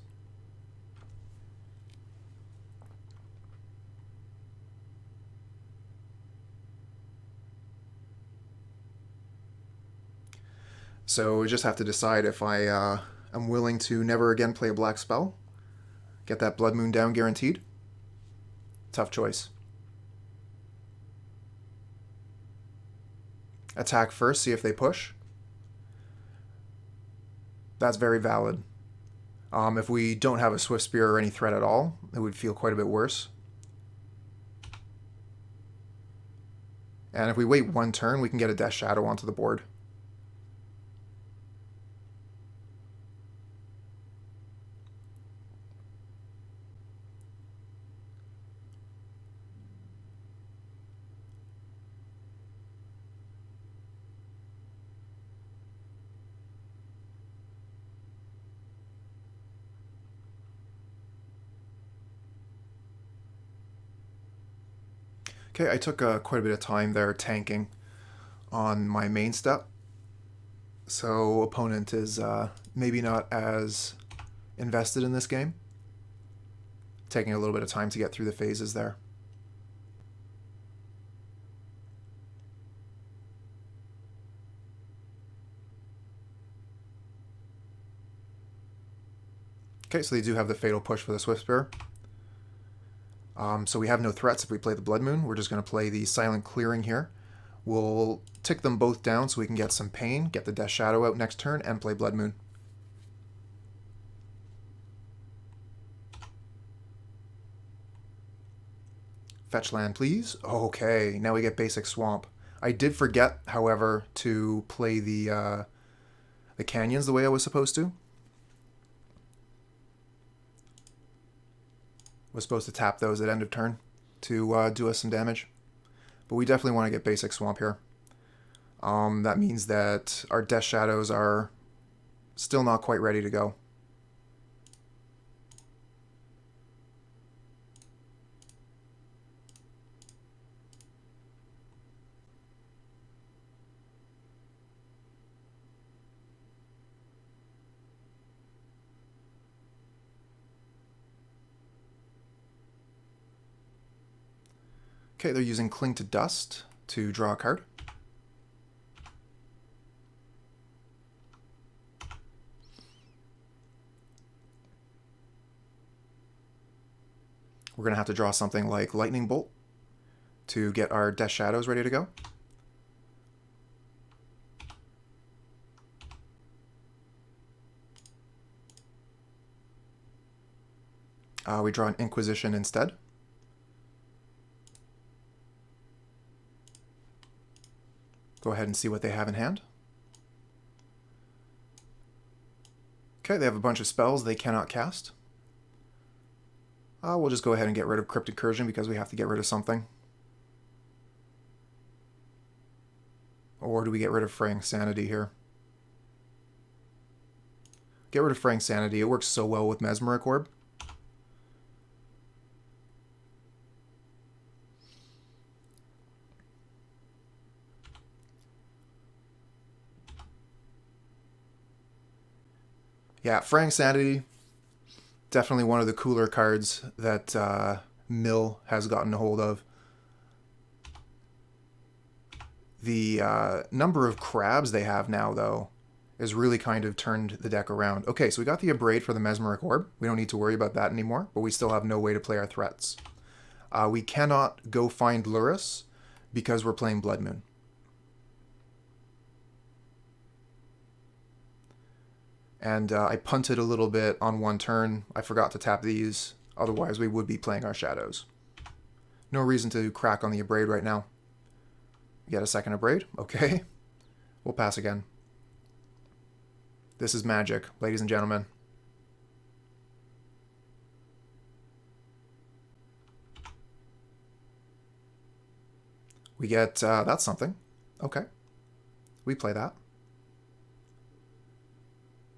So we just have to decide if I am willing to never again play a black spell. Get that Blood Moon down guaranteed. Tough choice. Attack first, see if they push. That's very valid. If we don't have a Swiftspear or any threat at all, it would feel quite a bit worse. And if we wait one turn, we can get a Death Shadow onto the board. Okay, I took quite a bit of time there tanking on my main step. So opponent is maybe not as invested in this game. Taking a little bit of time to get through the phases there. Okay, so they do have the Fatal Push for the Swiftspear. So we have no threats if we play the Blood Moon. We're just going to play the Silent Clearing here. We'll tick them both down so we can get some pain, get the Death Shadow out next turn, and play Blood Moon. Fetch land, please. Okay, now we get basic Swamp. I did forget, however, to play the canyons the way I was supposed to. Was supposed to tap those at end of turn to do us some damage. But we definitely want to get basic Swamp here. That means that our Death Shadows are still not quite ready to go. Okay, they're using Cling to Dust to draw a card. We're going to have to draw something like Lightning Bolt to get our Death Shadows ready to go. We draw an Inquisition instead. Go ahead and see what they have in hand. Okay, they have a bunch of spells they cannot cast. We'll just go ahead and get rid of Cryptic Incursion because we have to get rid of something. Or do we get rid of Fraying Sanity here? Get rid of Fraying Sanity. It works so well with Mesmeric Orb. Yeah, Fraying Sanity, definitely one of the cooler cards that Mill has gotten a hold of. The number of crabs they have now, though, is really kind of turned the deck around. Okay, so we got the Abrade for the Mesmeric Orb. We don't need to worry about that anymore, but we still have no way to play our threats. We cannot go find Lurrus because we're playing Blood Moon. And I punted a little bit on one turn. I forgot to tap these. Otherwise, we would be playing our shadows. No reason to crack on the Abrade right now. Get a second Abrade. Okay. We'll pass again. This is magic, ladies and gentlemen. We get... that's something. Okay. We play that.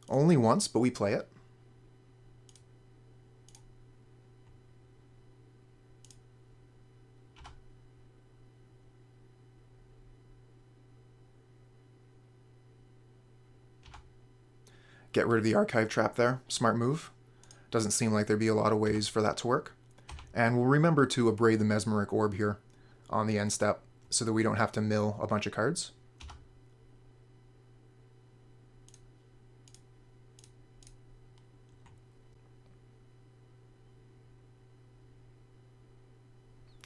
Only once, but we play it. Get rid of the Archive Trap there. Smart move. Doesn't seem like there'd be a lot of ways for that to work. And we'll remember to Abrade the Mesmeric Orb here on the end step so that we don't have to mill a bunch of cards.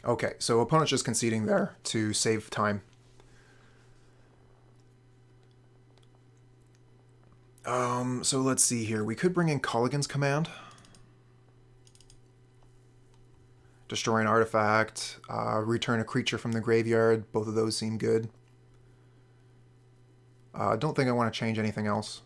Okay, so opponent's just conceding there to save time. So let's see here. We could bring in Kolaghan's Command. Destroy an artifact, return a creature from the graveyard. Both of those seem good. I don't think I want to change anything else.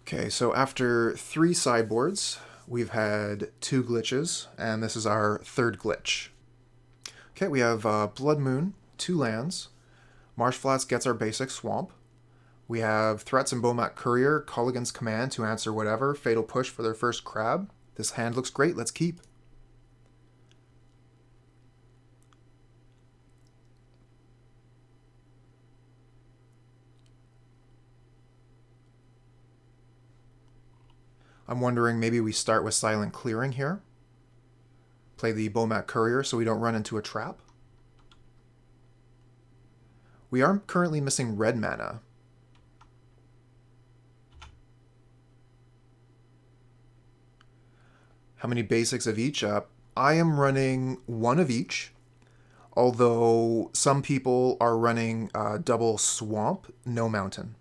Okay, so after 3 sideboards, we've had 2 glitches, and this is our 3rd glitch. Okay, we have Blood Moon, 2 lands. Marsh Flats gets our basic swamp. We have threats in Bomat Courier, Kolaghan's Command to answer whatever, Fatal Push for their first crab. This hand looks great, let's keep. I'm wondering maybe we start with Silent Clearing here. Play the Bomat Courier so we don't run into a trap. We are currently missing red mana. How many basics of each up? I am running 1 of each, although some people are running double swamp, no mountain.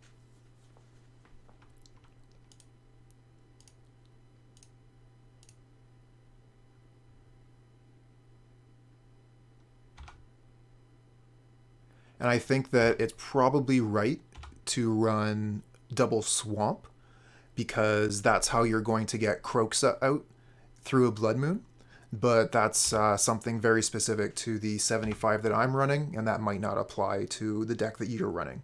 And I think that it's probably right to run double swamp because that's how you're going to get Kroxa out through a Blood Moon. But that's something very specific to the 75 that I'm running, and that might not apply to the deck that you're running.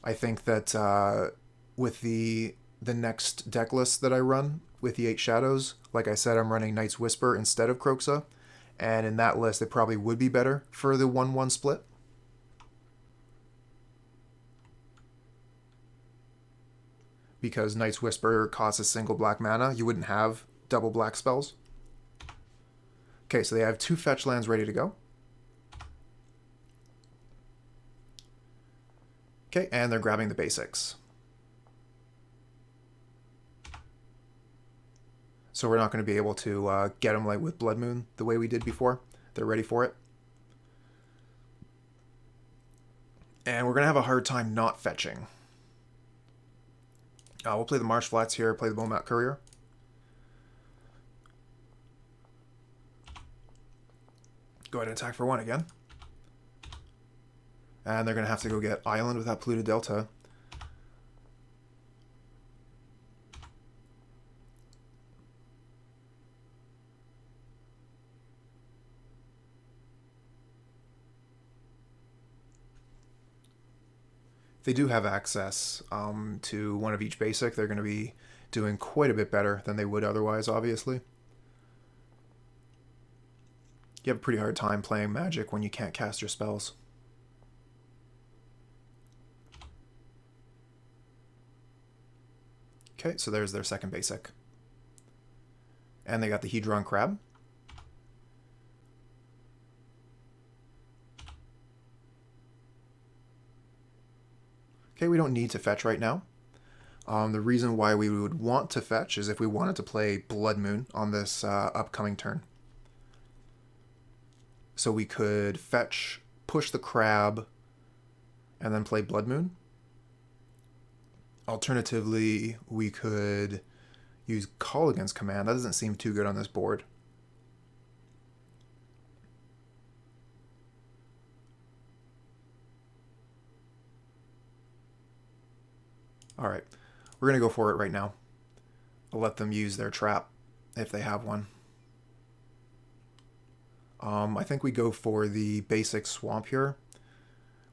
I think that with the next deck list that I run with the 8 Shadows, like I said, I'm running Night's Whisper instead of Kroxa. And in that list, it probably would be better for the 1-1 split. Because Night's Whisper costs a single black mana, you wouldn't have double black spells. Okay, so they have 2 fetch lands ready to go. Okay, and they're grabbing the basics. So we're not going to be able to get them like with Blood Moon the way we did before. They're ready for it. And we're going to have a hard time not fetching. We'll play the Marsh Flats here, play the Bomat Courier. Go ahead and attack for 1 again. And they're going to have to go get Island without Polluted Delta. If they do have access to 1 of each basic, they're going to be doing quite a bit better than they would otherwise, obviously. You have a pretty hard time playing Magic when you can't cast your spells. Okay, so there's their second basic. And they got the Hedron Crab. Okay, we don't need to fetch right now. The reason why we would want to fetch is if we wanted to play Blood Moon on this upcoming turn. So we could fetch, push the crab, and then play Blood Moon. Alternatively, we could use Kolaghan's Command. That doesn't seem too good on this board. All right, we're going to go for it right now. I'll let them use their trap if they have one. I think we go for the basic swamp here.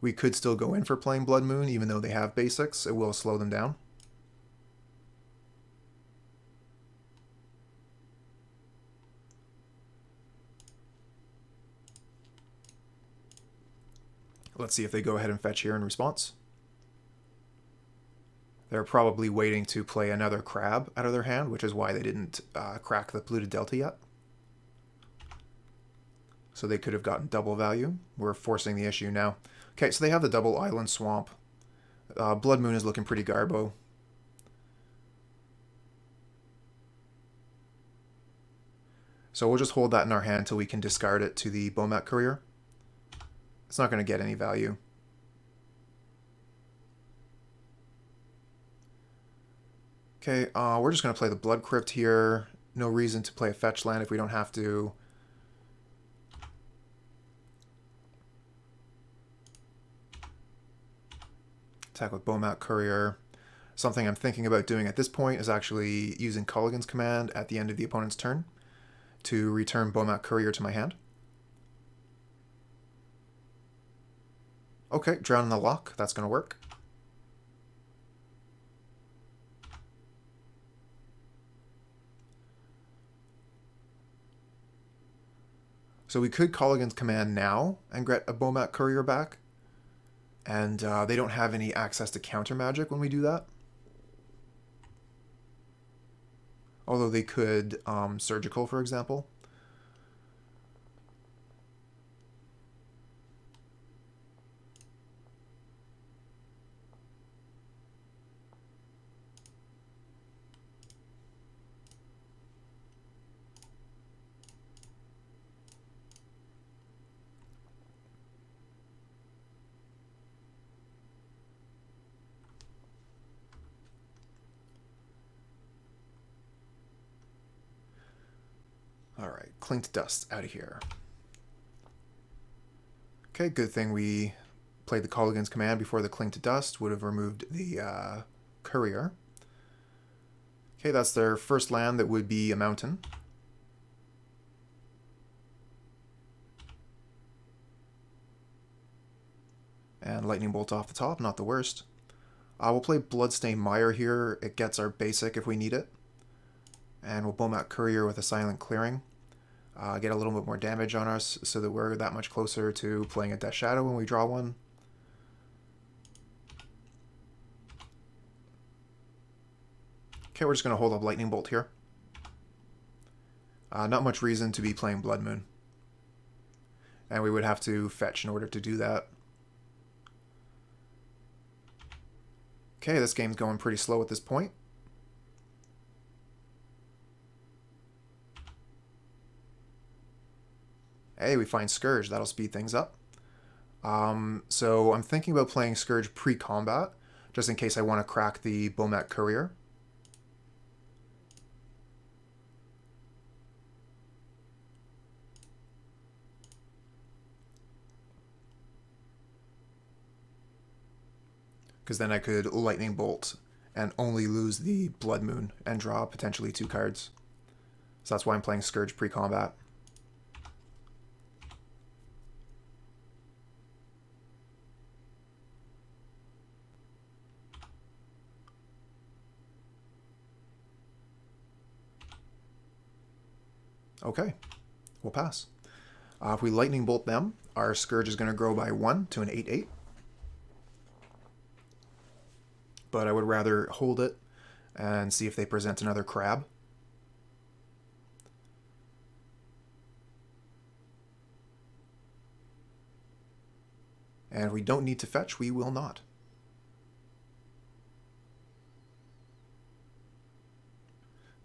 We could still go in for playing Blood Moon, even though they have basics. It will slow them down. Let's see if they go ahead and fetch here in response. They're probably waiting to play another crab out of their hand, which is why they didn't crack the Polluted Delta yet. So they could have gotten double value. We're forcing the issue now. Okay, so they have the double island swamp. Blood Moon is looking pretty garbo. So we'll just hold that in our hand until we can discard it to the Bomat Courier. It's not going to get any value. Okay, we're just going to play the Blood Crypt here. No reason to play a fetch land if we don't have to. Attack with Bomat Courier. Something I'm thinking about doing at this point is actually using Kolaghan's command at the end of the opponent's turn to return Bomat Courier to my hand. Okay, Drown in the Loch. That's going to work. So we could Kolaghan's command now and get a Bomat Courier back. And they don't have any access to counter magic when we do that. Although they could Surgical, for example. Alright, Clinked Dust out of here. Okay, good thing we played the Kolaghan's command before the Clinked Dust would have removed the Courier. Okay, that's their first land that would be a mountain. And Lightning Bolt off the top, not the worst. We'll play Bloodstained Mire here. It gets our basic if we need it. And we'll Bomat Courier with a Silent Clearing. Get a little bit more damage on us so that we're that much closer to playing a Death Shadow when we draw one. Okay, we're just going to hold up Lightning Bolt here. Not much reason to be playing Blood Moon. And we would have to fetch in order to do that. Okay, this game's going pretty slow at this point. Hey, we find Scourge. That'll speed things up. So I'm thinking about playing Scourge pre-combat, just in case I want to crack the Bomat Courier. Because then I could Lightning Bolt and only lose the Blood Moon and draw potentially 2 cards. So that's why I'm playing Scourge pre-combat. Okay, we'll pass. If we Lightning Bolt them, our Scourge is going to grow by 1 to an 8/8. But I would rather hold it and see if they present another crab. And if we don't need to fetch, we will not.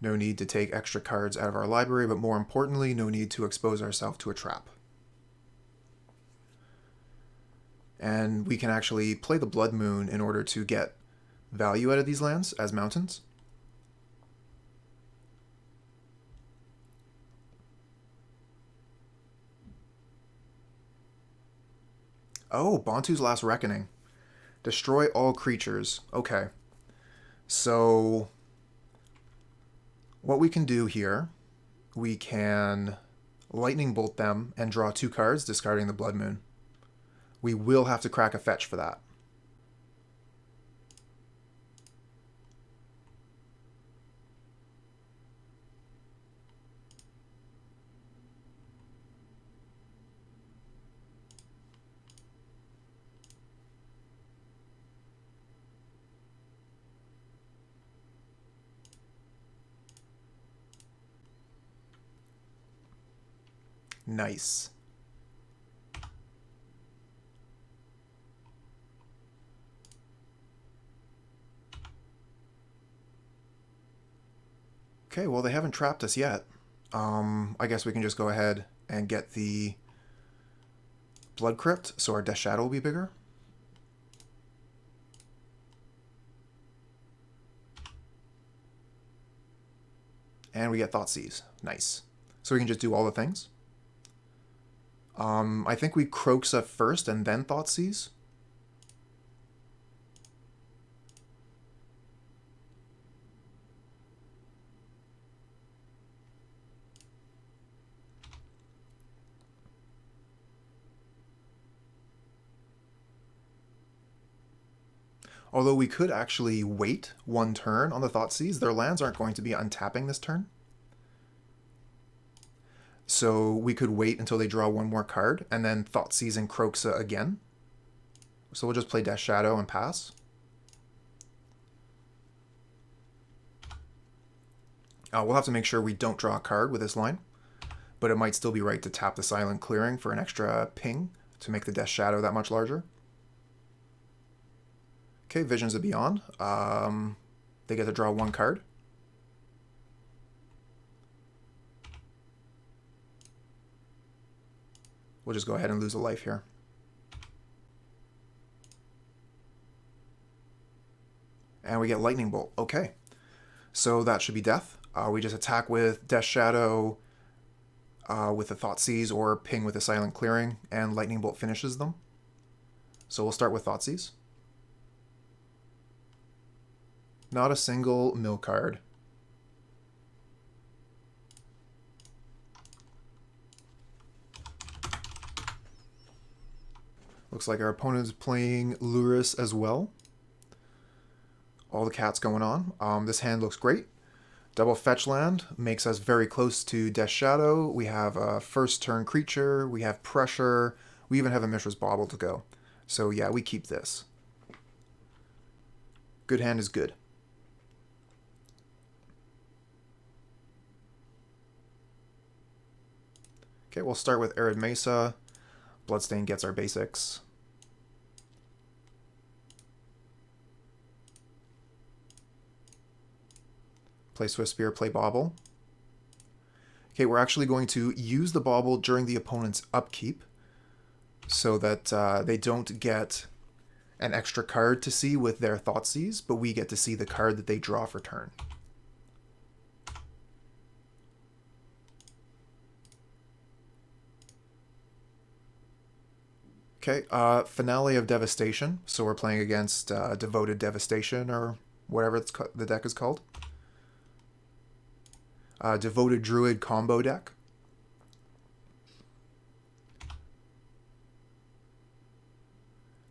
No need to take extra cards out of our library, but more importantly, no need to expose ourselves to a trap. And we can actually play the Blood Moon in order to get value out of these lands as mountains. Oh, Bantu's Last Reckoning. Destroy all creatures. Okay. So what we can do here, we can Lightning Bolt them and draw 2 cards, discarding the Blood Moon. We will have to crack a fetch for that. Nice. Okay, well, they haven't trapped us yet. I guess we can just go ahead and get the Blood Crypt, so our Death Shadow will be bigger. And we get Thoughtseize. Nice. So we can just do all the things. I think we Kroxa first and then Thoughtseize. Although we could actually wait one turn on the Thoughtseize. Their lands aren't going to be untapping this turn. So we could wait until they draw one more card and then Thoughtseize and Kroxa again. So we'll just play Death Shadow and pass. We'll have to make sure we don't draw a card with this line, but it might still be right to tap the Silent Clearing for an extra ping to make the Death Shadow that much larger. Okay, Visions of Beyond. They get to draw one card. We'll just go ahead and lose a life here. And we get Lightning Bolt. Okay. So that should be death. We just attack with Death Shadow with the Thoughtseize or ping with the Silent Clearing, and Lightning Bolt finishes them. So we'll start with Thoughtseize. Not a single mill card. Looks like our opponent's playing Lurrus as well. All the cats going on. This hand looks great. Double fetch land makes us very close to Death Shadow. We have a first turn creature. We have pressure. We even have a Mishra's Bauble to go. So yeah, we keep this. Good hand is good. Okay, we'll start with Arid Mesa. Bloodstained gets our basics. Play Swiftspear, play Bauble. Okay, we're actually going to use the Bauble during the opponent's upkeep so that they don't get an extra card to see with their Thoughtseize, but we get to see the card that they draw for turn. Okay, Finale of Devastation. So we're playing against Devoted Devastation, or whatever the deck is called. Devoted Druid combo deck.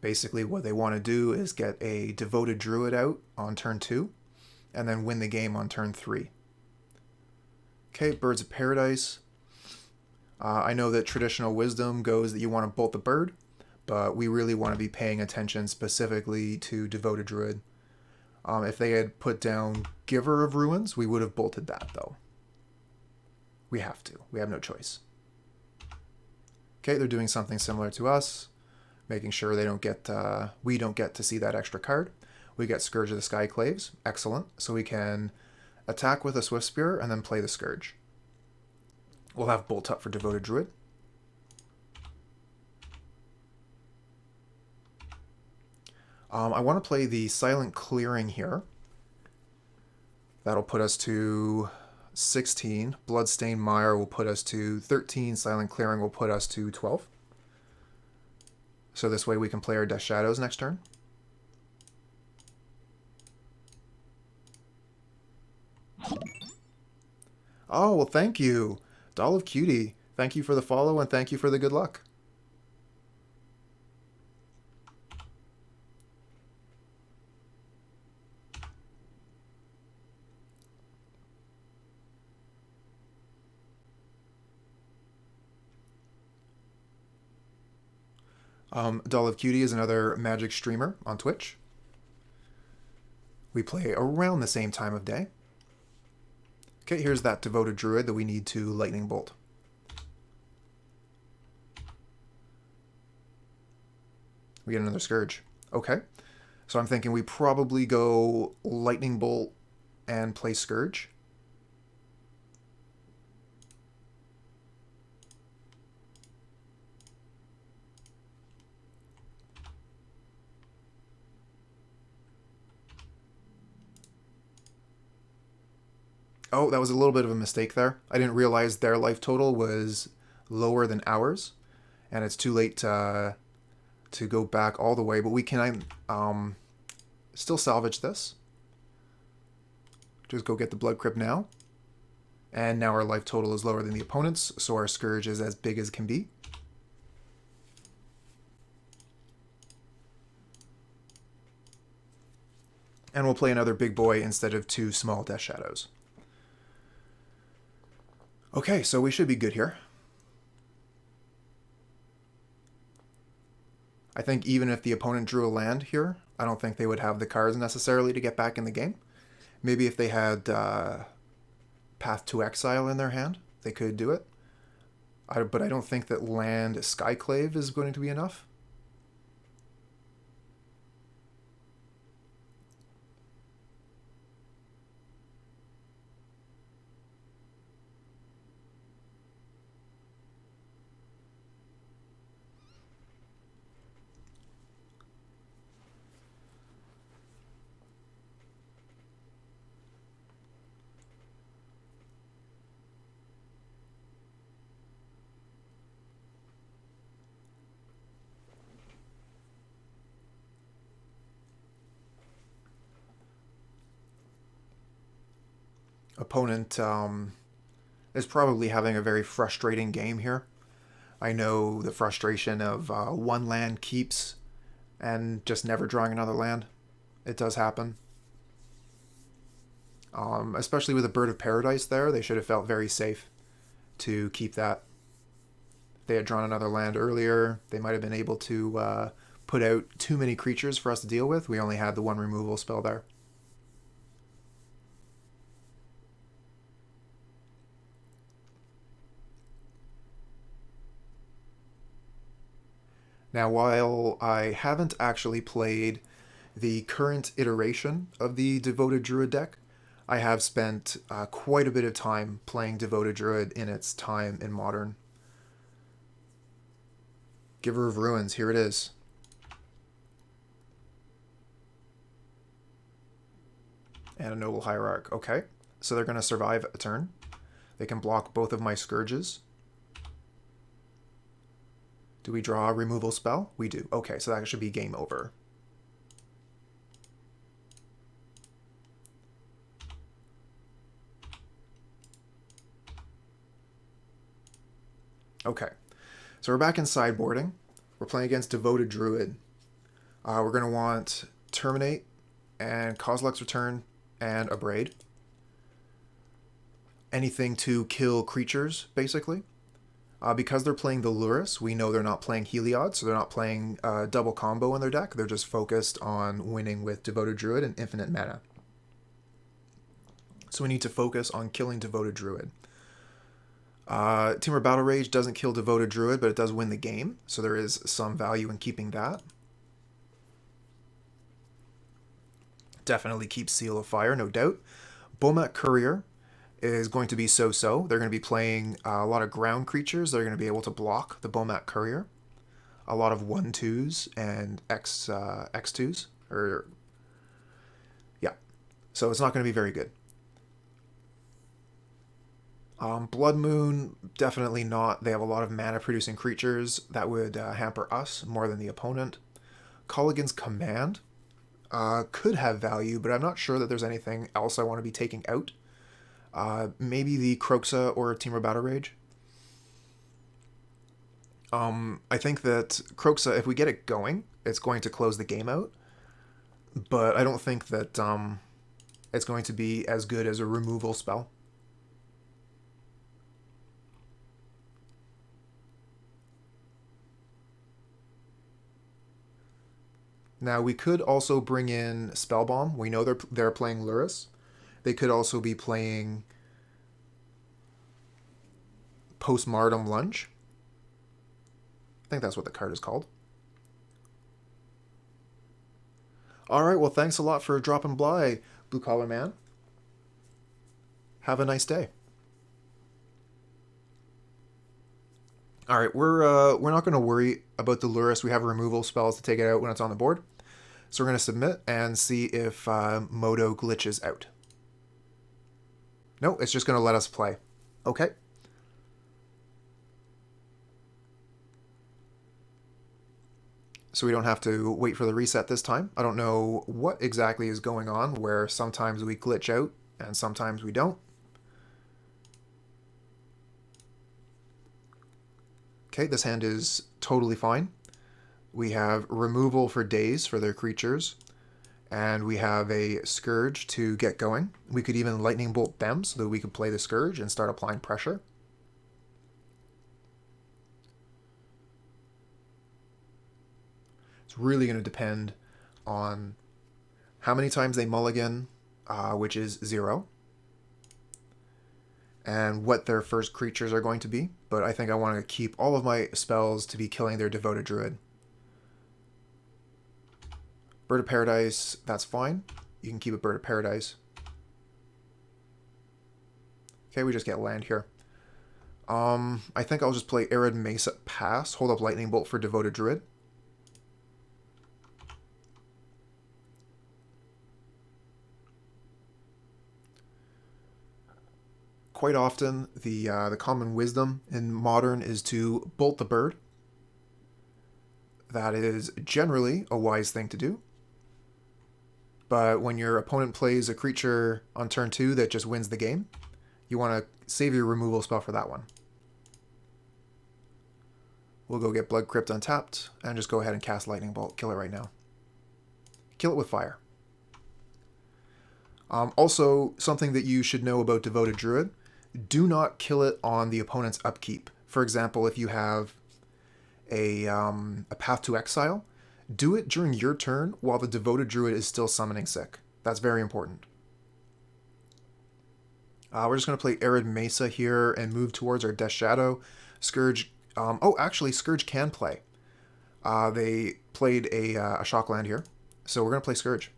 Basically what they want to do is get a Devoted Druid out on turn 2, and then win the game on turn 3. Okay, Birds of Paradise. I know that traditional wisdom goes that you want to bolt the bird, but we really want to be paying attention specifically to Devoted Druid. If they had put down Giver of Ruins, we would have bolted that, though. We have to. We have no choice. Okay, they're doing something similar to us, making sure they don't get we don't get to see that extra card. We get Scourge of the Skyclaves. Excellent. So we can attack with a Swiftspear and then play the Scourge. We'll have Bolt up for Devoted Druid. I want to play the Silent Clearing here. That'll put us to 16. Bloodstained Mire will put us to 13. Silent Clearing will put us to 12. So this way we can play our Death Shadows next turn. Oh, well, thank you. Doll of Cutie. Thank you for the follow and thank you for the good luck. Doll of Cutie is another Magic streamer on Twitch. We play around the same time of day. Okay, here's that Devoted Druid that we need to Lightning Bolt. We get another Scourge. Okay, so I'm thinking we probably go Lightning Bolt and play Scourge. Oh, that was a little bit of a mistake there. I didn't realize their life total was lower than ours, and it's too late to go back all the way, but we can still salvage this. Just go get the Blood Crypt now. And now our life total is lower than the opponent's, so our Scourge is as big as can be. And we'll play another big boy instead of 2 small Death Shadows. Okay, so we should be good here. I think even if the opponent drew a land here, I don't think they would have the cards necessarily to get back in the game. Maybe if they had Path to Exile in their hand, they could do it. But I don't think that land Skyclave is going to be enough. Opponent is probably having a very frustrating game here. I know the frustration of one land keeps and just never drawing another land. It does happen. Especially with a Bird of Paradise there, they should have felt very safe to keep that. If they had drawn another land earlier, they might have been able to put out too many creatures for us to deal with. We only had the one removal spell there. Now, while I haven't actually played the current iteration of the Devoted Druid deck, I have spent quite a bit of time playing Devoted Druid in its time in Modern. Giver of Ruins, here it is. And a Noble Hierarch. Okay, so they're going to survive a turn. They can block both of my Scourges. Do we draw a removal spell? We do. Okay, so that should be game over. Okay, so we're back in sideboarding. We're playing against Devoted Druid. We're going to want Terminate and Kozilek's Return and Abrade. Anything to kill creatures, basically. Because they're playing the Lurrus, we know they're not playing Heliod, so they're not playing double combo in their deck. They're just focused on winning with Devoted Druid and infinite mana. So we need to focus on killing Devoted Druid. Temur Battle Rage doesn't kill Devoted Druid, but it does win the game, so there is some value in keeping that. Definitely keep Seal of Fire, no doubt. Bomat Courier is going to be so-so. They're going to be playing a lot of ground creatures. They're going to be able to block the Bomat Courier. A lot of 1/2s and X2s. Yeah. So it's not going to be very good. Blood Moon, definitely not. They have a lot of mana-producing creatures that would hamper us more than the opponent. Kolaghan's Command could have value, but I'm not sure that there's anything else I want to be taking out. Maybe the Kroxa or Temur Battle Rage. I think that Kroxa, if we get it going, it's going to close the game out. But I don't think that it's going to be as good as a removal spell. Now, we could also bring in Spellbomb. We know they're playing Lurrus. They could also be playing Postmortem Lunge. I think that's what the card is called. Alright, well, thanks a lot for dropping by, Blue Collar Man. Have a nice day. Alright, we're not going to worry about the Lurrus. We have removal spells to take it out when it's on the board. So we're going to submit and see if Moto glitches out. No, it's just going to let us play. Okay. So we don't have to wait for the reset this time. I don't know what exactly is going on, where sometimes we glitch out and sometimes we don't. Okay, this hand is totally fine. We have removal for days for their creatures, and we have a Scourge to get going. We could even Lightning Bolt them so that we could play the Scourge and start applying pressure. It's really going to depend on how many times they mulligan, which is 0, and what their first creatures are going to be. But I think I want to keep all of my spells to be killing their Devoted Druid. Bird of Paradise, that's fine. You can keep a Bird of Paradise. Okay, we just get land here. I think I'll just play Arid Mesa pass, hold up Lightning Bolt for Devoted Druid. Quite often, the common wisdom in Modern is to bolt the bird. That is generally a wise thing to do. But when your opponent plays a creature on turn 2 that just wins the game, you want to save your removal spell for that one. We'll go get Blood Crypt untapped and just go ahead and cast Lightning Bolt. Kill it right now. Kill it with fire. Also, something that you should know about Devoted Druid: do not kill it on the opponent's upkeep. For example, if you have a Path to Exile, do it during your turn while the Devoted Druid is still summoning sick. That's very important. We're just going to play Arid Mesa here and move towards our Death Shadow. Scourge... oh, actually, Scourge can play. They played a Shockland here, so we're going to play Scourge.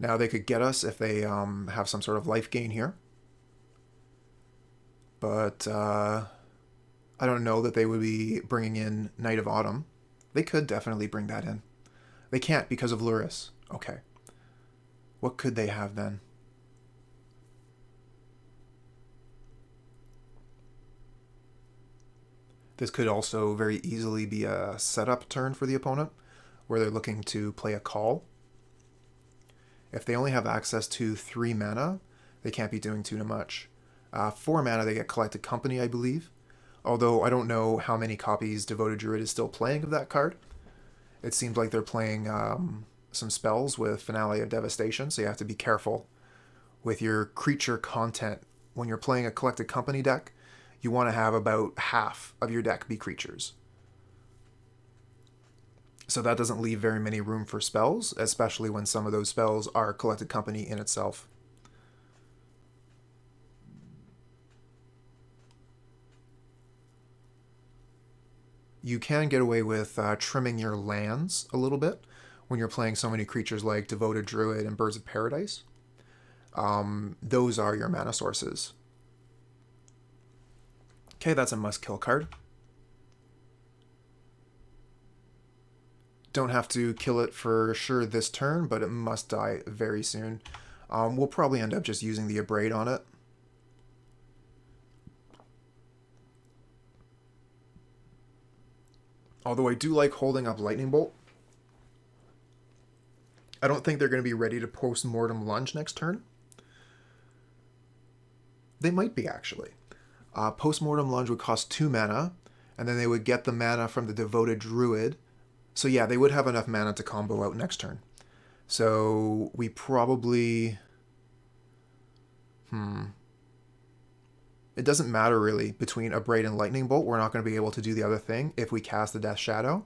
Now they could get us if they have some sort of life gain here. But I don't know that they would be bringing in Night of Autumn. They could definitely bring that in. They can't because of Lurrus. Okay. What could they have then? This could also very easily be a setup turn for the opponent, where they're looking to play a call. If they only have access to 3 mana, they can't be doing too much. 4 mana, they get Collected Company, I believe. Although I don't know how many copies Devoted Druid is still playing of that card. It seems like they're playing some spells with Finale of Devastation, so you have to be careful with your creature content. When you're playing a Collected Company deck, you want to have about half of your deck be creatures. So that doesn't leave very many room for spells, especially when some of those spells are Collected Company in itself. You can get away with trimming your lands a little bit when you're playing so many creatures like Devoted Druid and Birds of Paradise. Those are your mana sources. Okay, that's a must-kill card. Don't have to kill it for sure this turn, but it must die very soon. We'll probably end up just using the Abrade on it. Although I do like holding up Lightning Bolt. I don't think they're going to be ready to Post-Mortem Lunge next turn. They might be, actually. Post-Mortem Lunge would cost 2 mana, and then they would get the mana from the Devoted Druid. So yeah, they would have enough mana to combo out next turn. So we probably... It doesn't matter really between Abrade and Lightning Bolt. We're not going to be able to do the other thing if we cast the Death Shadow.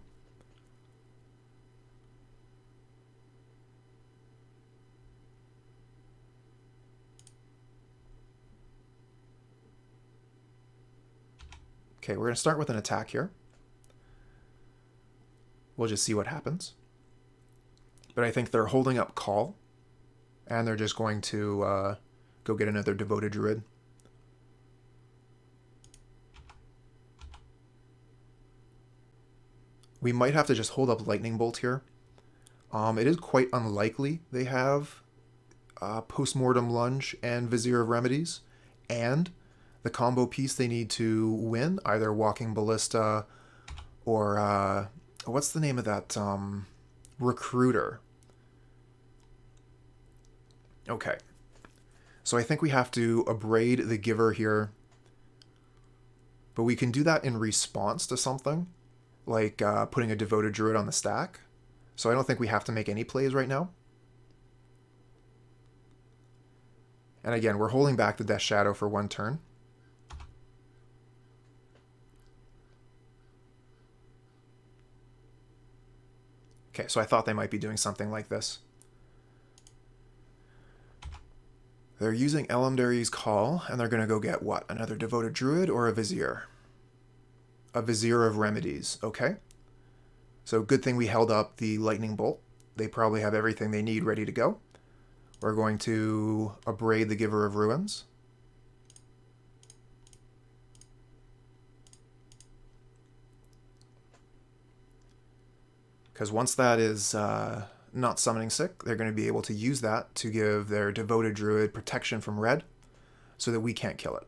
Okay, we're going to start with an attack here. We'll just see what happens. But I think they're holding up Call, and they're just going to go get another Devoted Druid. We might have to just hold up Lightning Bolt here. It is quite unlikely they have Postmortem Lunge and Vizier of Remedies, and the combo piece they need to win, either Walking Ballista or what's the name of that Recruiter. Okay, so I think we have to Abrade the Giver here, but we can do that in response to something, like putting a Devoted Druid on the stack. So I don't think we have to make any plays right now. And again, we're holding back the Death Shadow for 1 turn. Okay, so I thought they might be doing something like this. They're using Elemdary's Call, and they're going to go get what? Another Devoted Druid or a Vizier? A Vizier of Remedies, okay. So good thing we held up the Lightning Bolt. They probably have everything they need ready to go. We're going to Abrade the Giver of Ruins. Because once that is not summoning sick, they're going to be able to use that to give their Devoted Druid protection from red so that we can't kill it.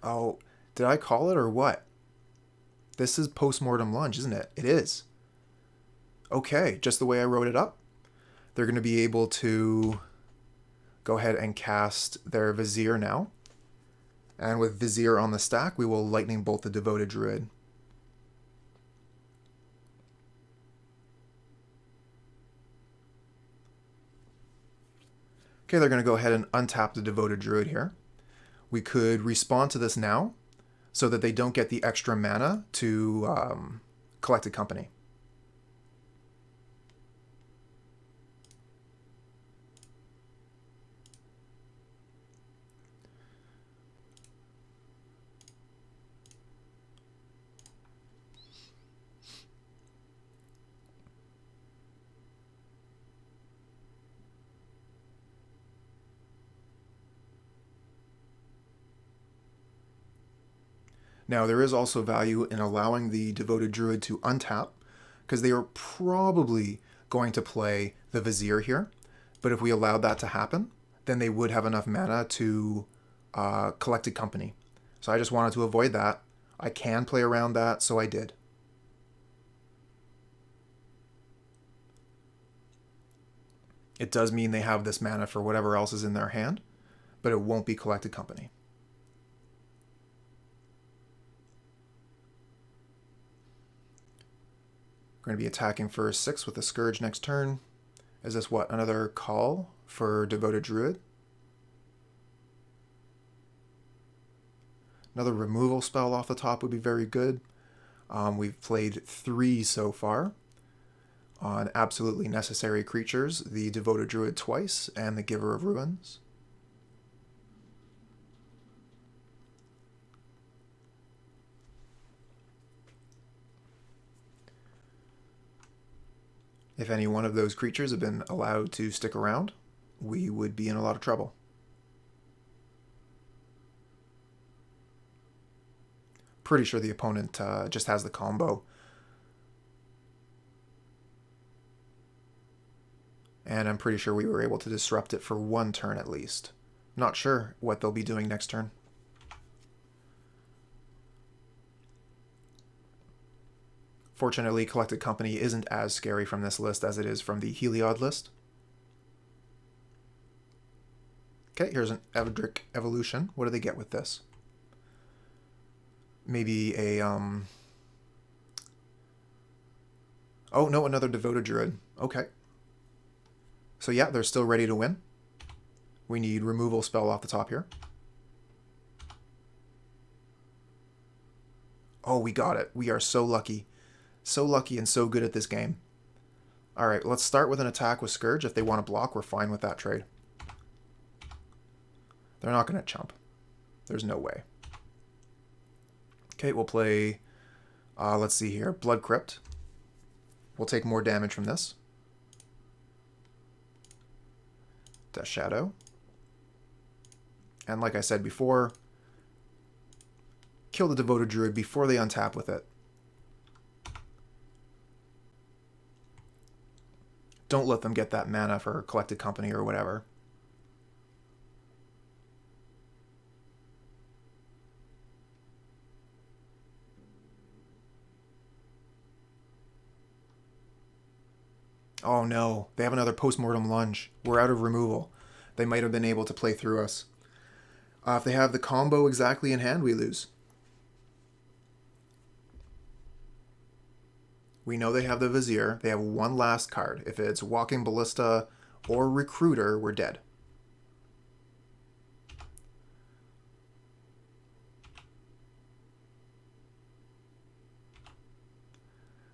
Oh, did I call it or what? This is Postmortem Lunge, isn't it? It is. Okay, just the way I wrote it up. They're going to be able to go ahead and cast their Vizier now. And with Vizier on the stack, we will Lightning Bolt the Devoted Druid. Okay, they're going to go ahead and untap the Devoted Druid here. We could respond to this now so that they don't get the extra mana to Collected Company. Now, there is also value in allowing the Devoted Druid to untap, because they are probably going to play the Vizier here. But if we allowed that to happen, then they would have enough mana to Collected Company. So I just wanted to avoid that. I can play around that, so I did. It does mean they have this mana for whatever else is in their hand, but it won't be Collected Company. We're going to be attacking for 6 with a Scourge next turn. Is this what? Another call for Devoted Druid? Another removal spell off the top would be very good. We've played 3 so far on absolutely necessary creatures. The Devoted Druid twice and the Giver of Ruins. If any one of those creatures had been allowed to stick around, we would be in a lot of trouble. Pretty sure the opponent just has the combo. And I'm pretty sure we were able to disrupt it for 1 turn at least. Not sure what they'll be doing next turn. Fortunately, Collected Company isn't as scary from this list as it is from the Heliod list. Okay, here's an Evdrick Evolution. What do they get with this? Maybe a, Oh, no, another Devoted Druid. Okay. So yeah, they're still ready to win. We need removal spell off the top here. Oh, we got it. We are so lucky. So lucky and so good at this game. All right, let's start with an attack with Scourge. If they want to block, we're fine with that trade. They're not going to chump. There's no way. Okay, we'll play, let's see here, Blood Crypt. We'll take more damage from this. Death Shadow. And like I said before, kill the Devoted Druid before they untap with it. Don't let them get that mana for Collected Company or whatever. Oh no, they have another Postmortem Lunge. We're out of removal. They might have been able to play through us. If they have the combo exactly in hand, we lose. We know they have the Vizier. They have one last card. If it's Walking Ballista or Recruiter, we're dead.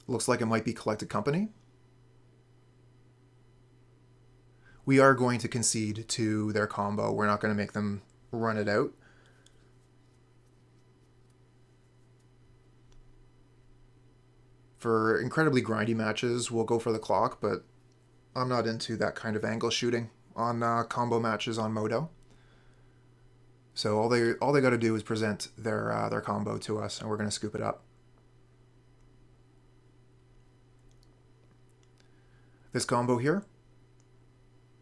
Looks like it might be Collected Company. We are going to concede to their combo. We're not going to make them run it out. For incredibly grindy matches, we'll go for the clock, but I'm not into that kind of angle shooting on combo matches on Modo. So all they got to do is present their combo to us, and we're going to scoop it up. This combo here,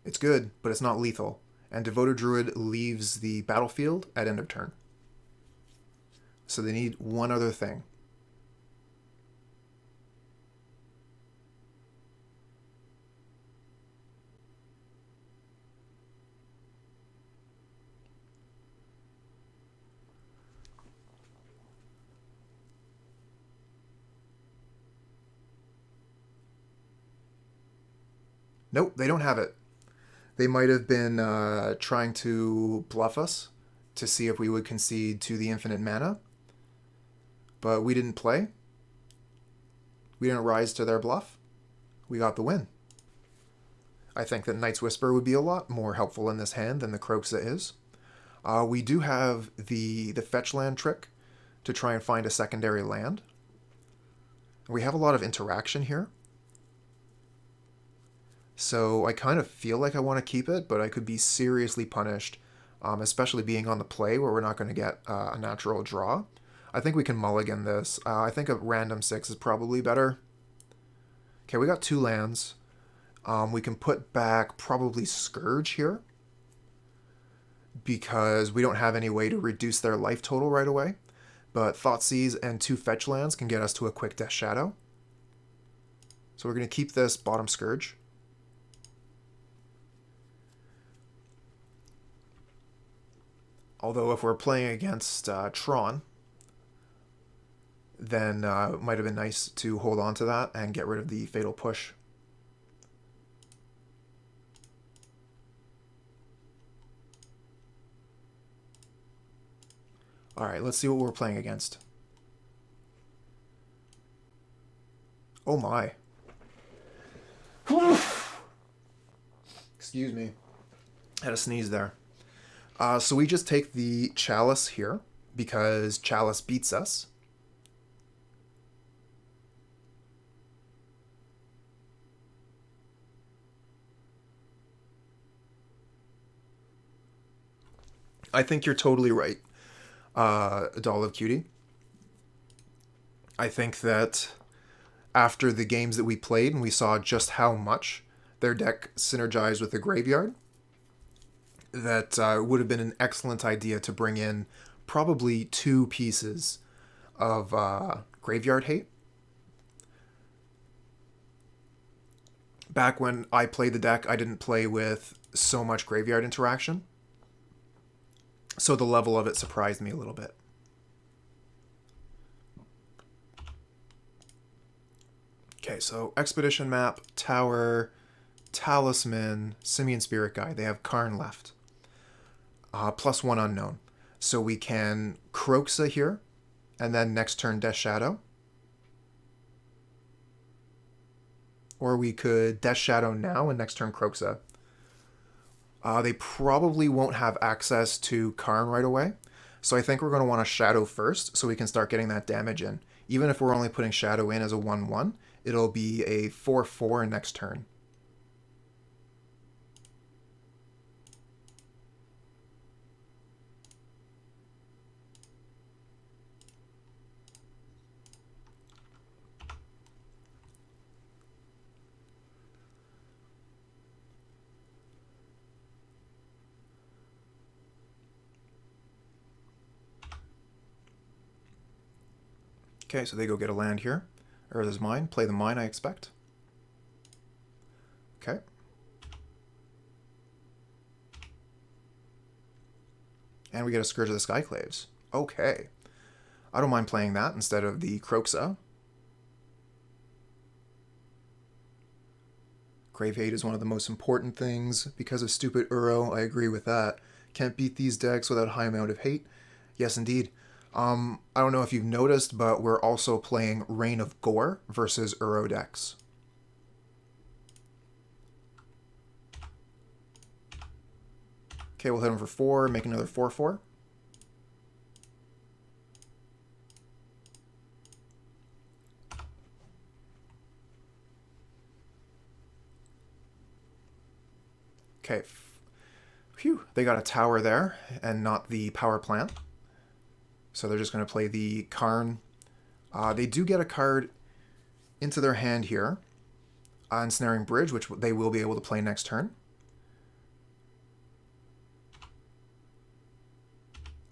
it's good, but it's not lethal. And Devoted Druid leaves the battlefield at end of turn. So they need one other thing. Nope, they don't have it. They might have been trying to bluff us to see if we would concede to the infinite mana. But we didn't play. We didn't rise to their bluff. We got the win. I think that Night's Whisper would be a lot more helpful in this hand than the Kroxa is. We do have the fetch land trick to try and find a secondary land. We have a lot of interaction here. So I kind of feel like I want to keep it, but I could be seriously punished, especially being on the play where we're not going to get a natural draw. I think we can mulligan this. I think a random 6 is probably better. Okay, we got 2 lands. We can put back probably Scourge here, because we don't have any way to reduce their life total right away. But Thoughtseize and 2 fetch lands can get us to a quick Death Shadow. So we're going to keep this bottom Scourge. Although if we're playing against Tron, then it might have been nice to hold on to that and get rid of the Fatal Push. Alright, let's see what we're playing against. Oh my. Excuse me. Had a sneeze there. So we just take the Chalice here, because Chalice beats us. I think you're totally right, Doll of Cutie. I think that after the games that we played and we saw just how much their deck synergized with the graveyard, that would have been an excellent idea to bring in probably 2 pieces of Graveyard Hate. Back when I played the deck, I didn't play with so much graveyard interaction, so the level of it surprised me a little bit. Okay, so Expedition Map, Tower, Talisman, Simian Spirit Guide. They have Karn left. +1 unknown. So we can Kroxa here, and then next turn Death Shadow. Or we could Death Shadow now and next turn Kroxa. They probably won't have access to Karn right away, so I think we're going to want to Shadow first so we can start getting that damage in. Even if we're only putting Shadow in as a 1/1, it'll be a 4/4 next turn. Okay, so they go get a land here. Urza's mine. Play the mine, I expect. Okay. And we get a Scourge of the Skyclaves. Okay. I don't mind playing that instead of the Kroxa. Grave Hate is one of the most important things because of stupid Uro. I agree with that. Can't beat these decks without a high amount of hate. Yes, indeed. I don't know if you've noticed, but we're also playing Rain of Gore versus Uro decks. Okay, we'll hit him for 4, make another 4/4. Okay. Phew, they got a tower there and not the power plant. So they're just going to play the Karn. They do get a card into their hand here. Ensnaring Bridge, which they will be able to play next turn.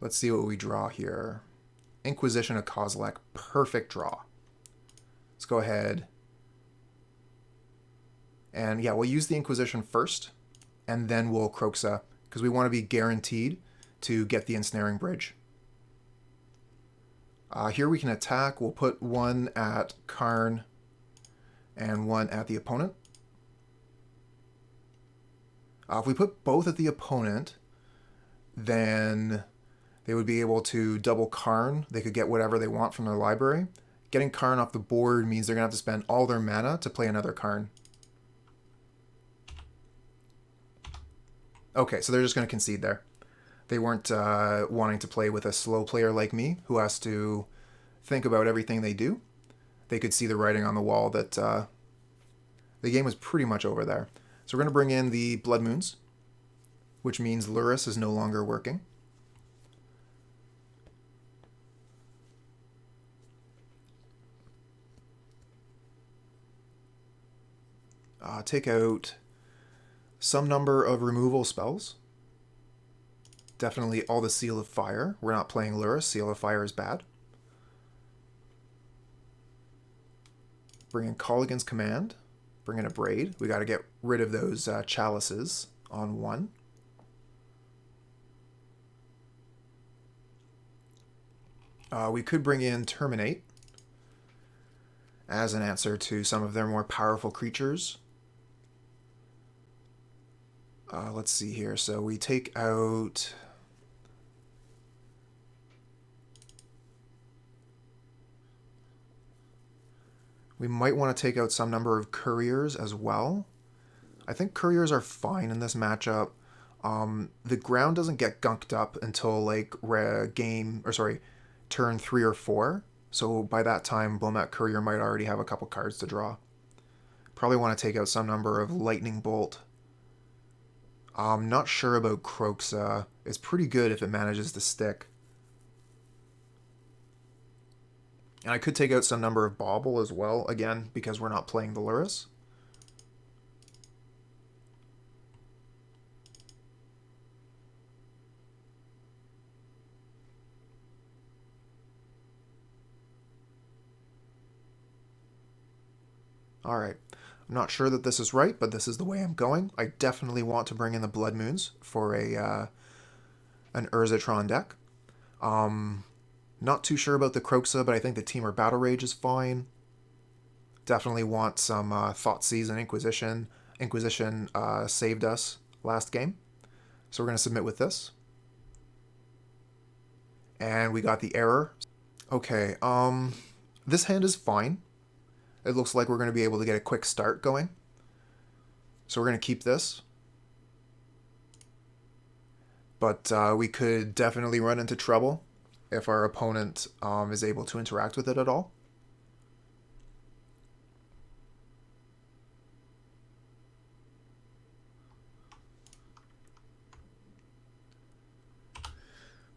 Let's see what we draw here. Inquisition of Kozilek. Perfect draw. Let's go ahead. And yeah, we'll use the Inquisition first. And then we'll Kroxa, because we want to be guaranteed to get the Ensnaring Bridge. Here we can attack. We'll put one at Karn and one at the opponent. If we put both at the opponent, then they would be able to double Karn. They could get whatever they want from their library. Getting Karn off the board means they're going to have to spend all their mana to play another Karn. Okay, so they're just going to concede there. They weren't wanting to play with a slow player like me, who has to think about everything they do. They could see the writing on the wall that the game was pretty much over there. So we're going to bring in the Blood Moons, which means Lurrus is no longer working. Take out some number of removal spells. Definitely all the Seal of Fire. We're not playing Lurrus. Seal of Fire is bad. Bring in Kolaghan's Command. Bring in Abrade. We got to get rid of those chalices on 1. We could bring in Terminate as an answer to some of their more powerful creatures. Let's see here. So we take out... We might want to take out some number of couriers as well. I think couriers are fine in this matchup. The ground doesn't get gunked up until like turn 3 or 4. So by that time, Bomat Courier might already have a couple cards to draw. Probably want to take out some number of Lightning Bolt. I'm not sure about Kroxa. It's pretty good if it manages to stick. And I could take out some number of Bauble as well, again, because we're not playing the Lurrus. Alright. I'm not sure that this is right, but this is the way I'm going. I definitely want to bring in the Blood Moons for an Urzatron deck. Not too sure about the Kroxa, but I think the Temur Battle Rage is fine. Definitely want some Thoughtseize and Inquisition. Inquisition saved us last game. So we're going to submit with this. And we got the error. Okay, this hand is fine. It looks like we're going to be able to get a quick start going. So we're going to keep this. But we could definitely run into trouble if our opponent is able to interact with it at all.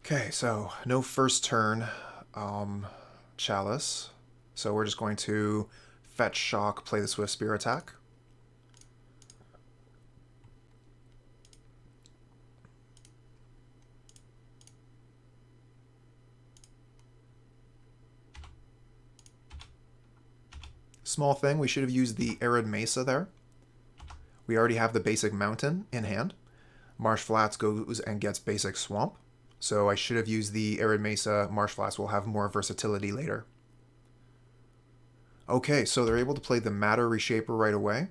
Okay, so no first turn Chalice. So we're just going to fetch, shock, play the Swiftspear attack. Small thing, we should have used the Arid Mesa there. We already have the basic mountain in hand. Marsh Flats goes and gets basic swamp. So I should have used the Arid Mesa. Marsh Flats will have more versatility later. Okay, so they're able to play the Matter Reshaper right away.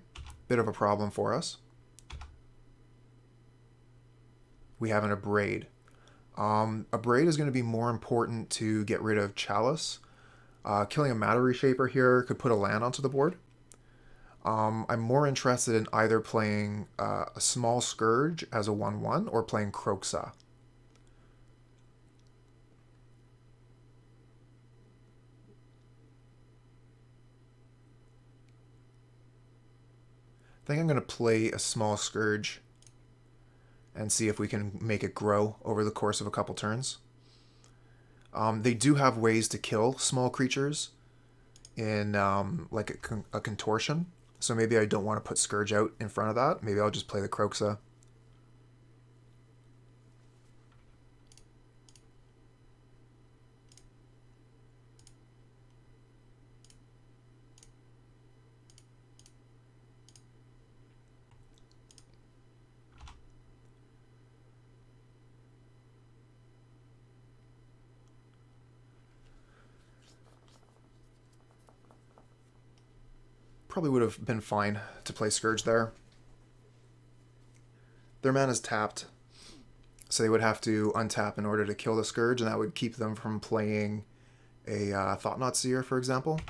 Bit of a problem for us. We have an Abrade. Abrade is going to be more important to get rid of Chalice. Killing a Matter Reshaper here could put a land onto the board. I'm more interested in either playing a small Scourge as a 1/1 or playing Kroxa. I think I'm going to play a small Scourge and see if we can make it grow over the course of a couple turns. They do have ways to kill small creatures in like a contortion. So maybe I don't want to put Scourge out in front of that. Maybe I'll just play the Kroxa. Probably would have been fine to play Scourge there. Their mana's tapped, so they would have to untap in order to kill the Scourge, and that would keep them from playing a Thoughtseize, for example.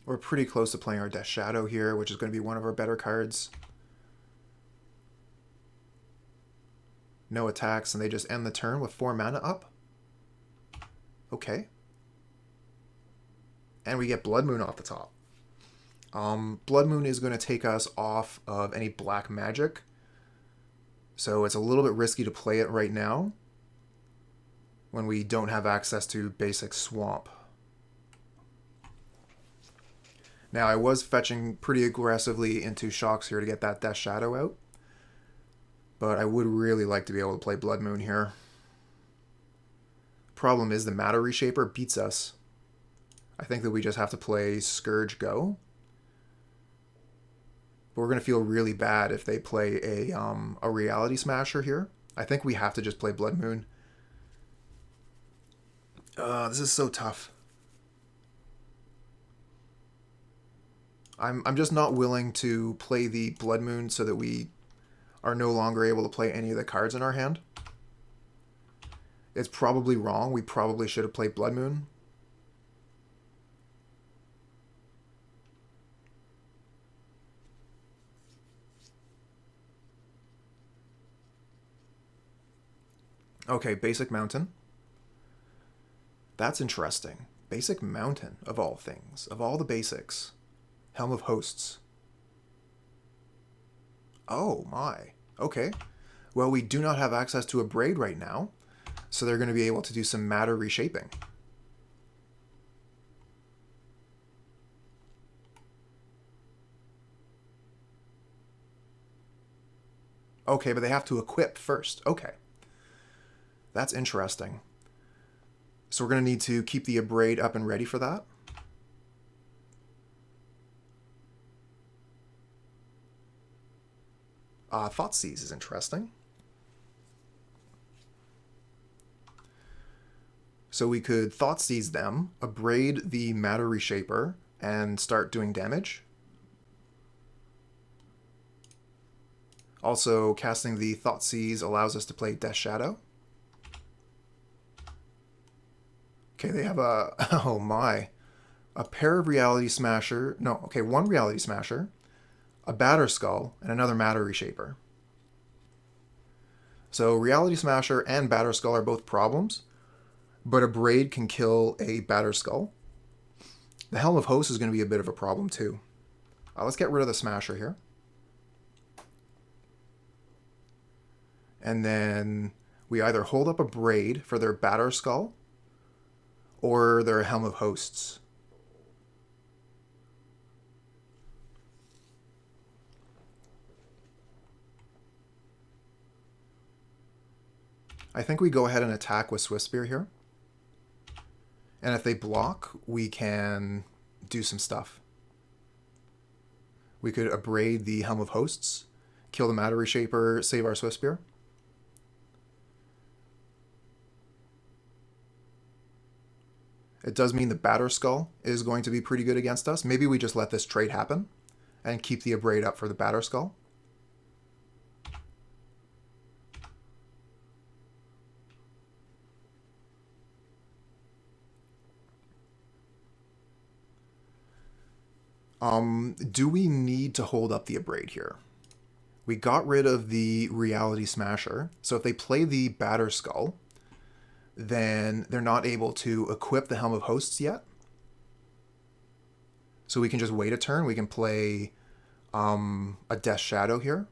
We're pretty close to playing our Death Shadow here, which is going to be one of our better cards. No attacks, and they just end the turn with 4 mana up. Okay. And we get Blood Moon off the top. Blood Moon is going to take us off of any black magic. So it's a little bit risky to play it right now when we don't have access to basic swamp. Now, I was fetching pretty aggressively into Shocks here to get that Death Shadow out. But I would really like to be able to play Blood Moon here. Problem is the Matter Reshaper beats us. I think that we just have to play Scourge Go. But we're going to feel really bad if they play a Reality Smasher here. I think we have to just play Blood Moon. This is so tough. I'm just not willing to play the Blood Moon so that we are no longer able to play any of the cards in our hand. It's probably wrong. We probably should have played Blood Moon. Okay, Basic Mountain. That's interesting. Basic Mountain, of all things. Of all the basics. Helm of Hosts. Oh my. Okay. Well, we do not have access to Abrade right now, so they're going to be able to do some Matter Reshaping. Okay, but they have to equip first. Okay. That's interesting. So we're going to need to keep the Abrade up and ready for that. Thoughtseize is interesting. So we could Thoughtseize them, Abrade the Matter Reshaper, and start doing damage. Also, casting the Thoughtseize allows us to play Death Shadow. Okay, they have a... oh my. A pair of Reality Smasher... No, okay, one Reality Smasher, a Batterskull, and another Matter Reshaper. So Reality Smasher and Batterskull are both problems, but Abrade can kill a Batterskull. The Helm of Hosts is going to be a bit of a problem too. Let's get rid of the Smasher here. And then we either hold up Abrade for their Batterskull or their Helm of Hosts. I think we go ahead and attack with Swiftspear here. And if they block, we can do some stuff. We could Abrade the Helm of Hosts, kill the Matter Reshaper, save our Swiftspear. It does mean the Batterskull is going to be pretty good against us. Maybe we just let this trade happen and keep the Abrade up for the Batterskull. Do we need to hold up the Abrade here? We got rid of the Reality Smasher, so if they play the Batterskull, then they're not able to equip the Helm of Hosts yet. So we can just wait a turn. We can play a Death Shadow here.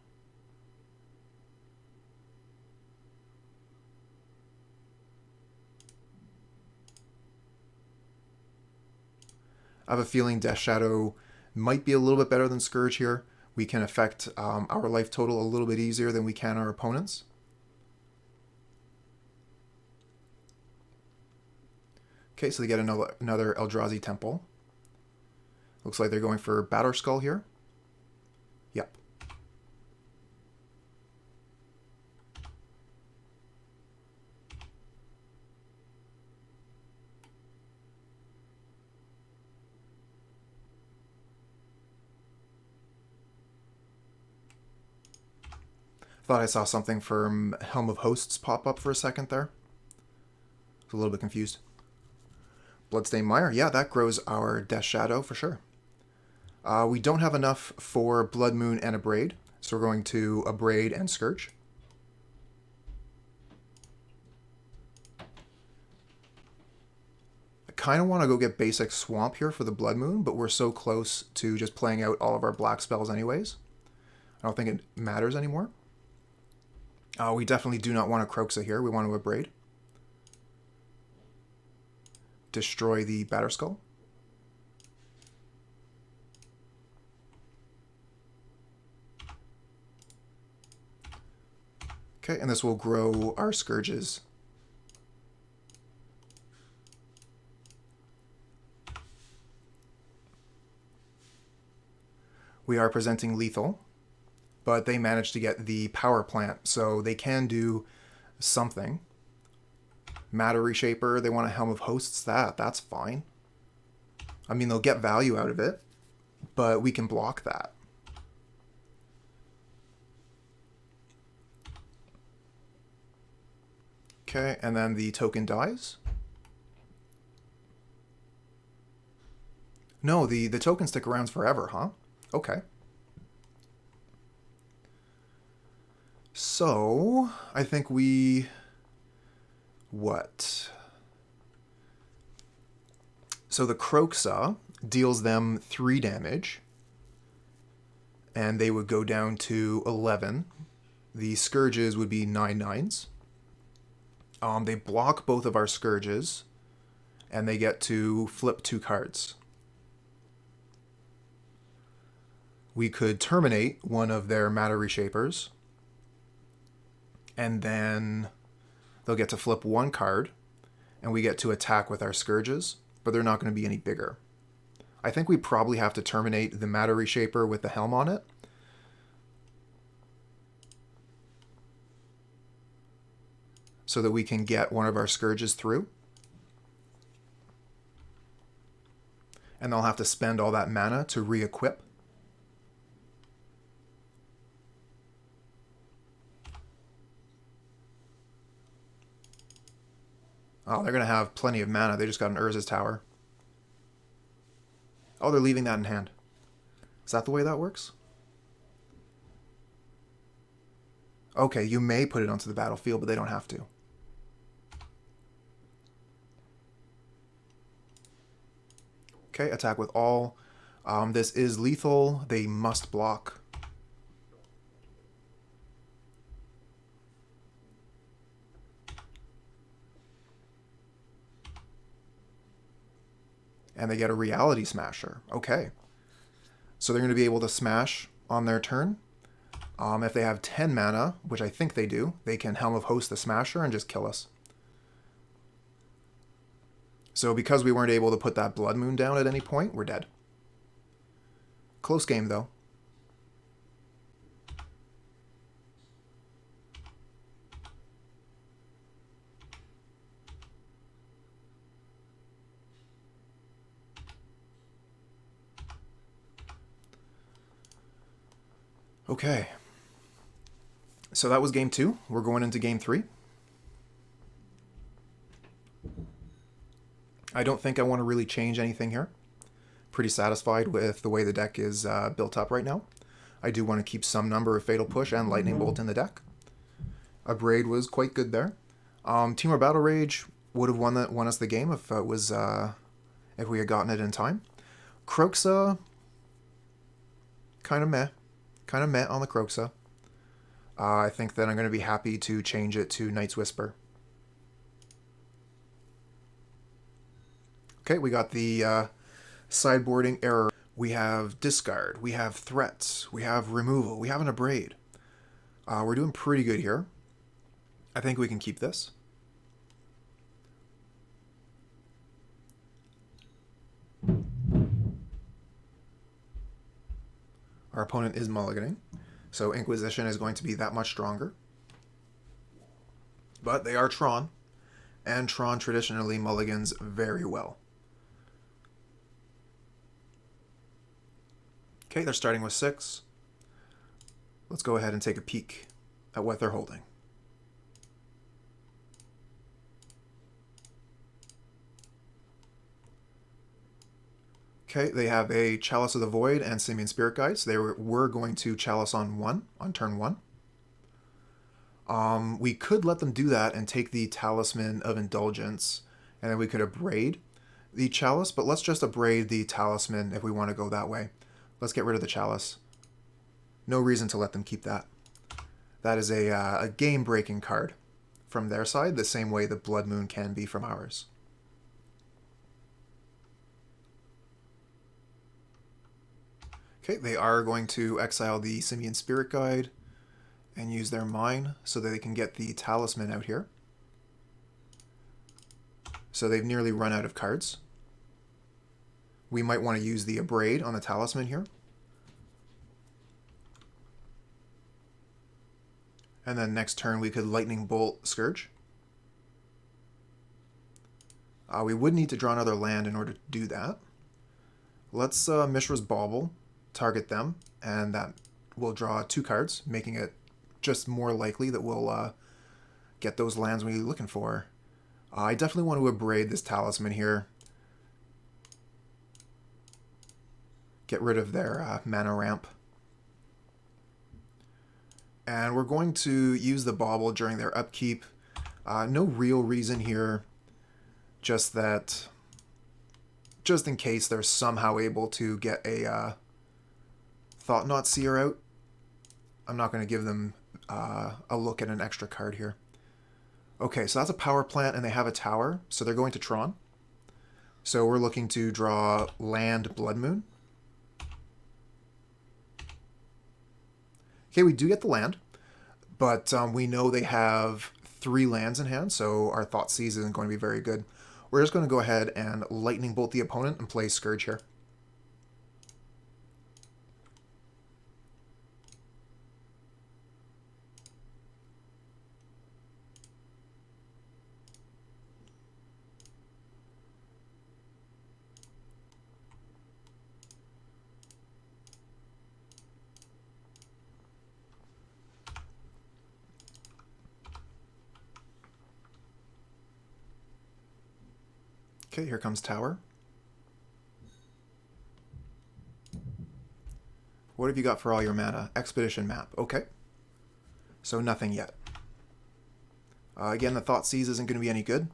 I have a feeling Death Shadow might be a little bit better than Scourge here. We can affect our life total a little bit easier than we can our opponents. Okay, so they get another Eldrazi Temple. Looks like they're going for Batterskull here. Yep. Thought I saw something from Helm of Hosts pop up for a second there. I was a little bit confused. Bloodstained Mire, yeah, that grows our Death Shadow for sure. We don't have enough for Blood Moon and Abrade, so we're going to Abrade and Scourge. I kind of want to go get basic Swamp here for the Blood Moon, but we're so close to just playing out all of our black spells anyways. I don't think it matters anymore. We definitely do not want a Kroxa here. We want to Abrade. Destroy the Batterskull. Okay, and this will grow our Scourges. We are presenting lethal, but they managed to get the power plant, so they can do something. Matter Reshaper, they want a Helm of Hosts, that's fine. I mean, they'll get value out of it, but we can block that. Okay, and then the token dies. No, the token stick around forever, huh? Okay. So, I think we... What? So the Kroxa deals them 3 damage, and they would go down to 11. The Scourges would be 9/9s. They block both of our Scourges, and they get to flip 2 cards. We could terminate one of their Matter Reshapers, and then they'll get to flip 1 card, and we get to attack with our Scourges, but they're not going to be any bigger. I think we probably have to terminate the Matter Reshaper with the Helm on it. So that we can get one of our Scourges through. And they'll have to spend all that mana to re-equip. Oh, they're going to have plenty of mana. They just got an Urza's Tower. Oh, they're leaving that in hand. Is that the way that works? Okay, you may put it onto the battlefield, but they don't have to. Okay, attack with all. This is lethal. They must block. And they get a Reality Smasher. Okay. So they're going to be able to smash on their turn. If they have 10 mana, which I think they do, they can Helm of Host the Smasher and just kill us. So because we weren't able to put that Blood Moon down at any point, we're dead. Close game, though. Okay. So that was game 2. We're going into game 3. I don't think I want to really change anything here. Pretty satisfied with the way the deck is built up right now. I do want to keep some number of Fatal Push and Lightning Bolt in the deck. Abrade was quite good there. Temur Battle Rage would have won us the game if it was if we had gotten it in time. Kroxa, kind of meh on the Kroxa. I think that I'm going to be happy to change it to Night's Whisper. Okay, we got the sideboarding error. We have discard, we have threats, we have removal, we have an Abrade. We're doing pretty good here. I think we can keep this. Our opponent is mulliganing, so Inquisition is going to be that much stronger. But they are Tron, and Tron traditionally mulligans very well. Okay, they're starting with 6. Let's go ahead and take a peek at what they're holding. Okay, they have a Chalice of the Void and Simian Spirit Guides. They were going to Chalice on turn 1. We could let them do that and take the Talisman of Indulgence, and then we could Abrade the Chalice, but let's just Abrade the Talisman if we want to go that way. Let's get rid of the Chalice. No reason to let them keep that. That is a game-breaking card from their side, the same way the Blood Moon can be from ours. Okay, they are going to exile the Simian Spirit Guide and use their Mine so that they can get the Talisman out here. So they've nearly run out of cards. We might want to use the Abrade on the Talisman here. And then next turn we could Lightning Bolt Scourge. We would need to draw another land in order to do that. Let's Mishra's Bauble, target them, and that will draw 2 cards, making it just more likely that we'll get those lands we're looking for. I definitely want to Abrade this Talisman here. Get rid of their mana ramp. And we're going to use the Bauble during their upkeep. No real reason here, just that, just in case they're somehow able to get a Thought-Knot Seer out. I'm not going to give them a look at an extra card here. Okay, so that's a power plant and they have a tower, so they're going to Tron. So we're looking to draw land Blood Moon. Okay, we do get the land, but we know they have 3 lands in hand, so our Thoughtseize isn't going to be very good. We're just going to go ahead and Lightning Bolt the opponent and play Scourge here. Okay, here comes Tower. What have you got for all your mana? Expedition map. Okay. So nothing yet. Again, the Thoughtseize isn't going to be any good,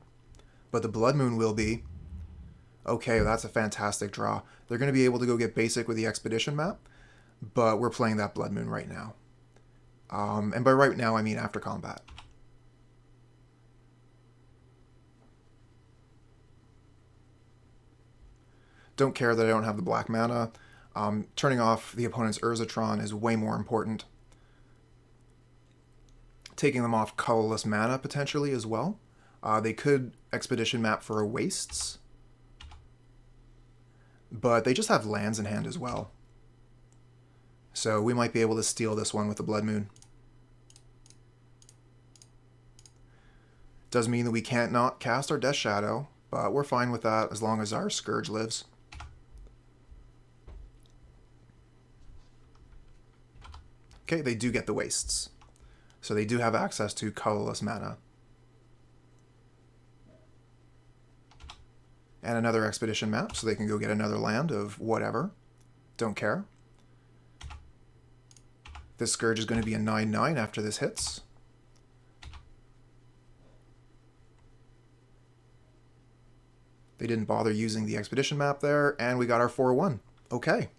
but the Blood Moon will be. Okay, well, that's a fantastic draw. They're going to be able to go get basic with the Expedition map, but we're playing that Blood Moon right now. And by right now, I mean after combat. Don't care that I don't have the black mana. Turning off the opponent's Urzatron is way more important. taking them off colorless mana potentially as well. They could Expedition map for wastes, but they just have lands in hand as well. So we might be able to steal this one with the Blood Moon. Does mean that we can't not cast our Death Shadow, but we're fine with that as long as our Scourge lives. Okay, they do get the wastes. So they do have access to colorless mana. And another Expedition map, so they can go get another land of whatever. Don't care. This Scourge is going to be a 9/9 after this hits. They didn't bother using the Expedition map there, and we got our 4/1. Okay.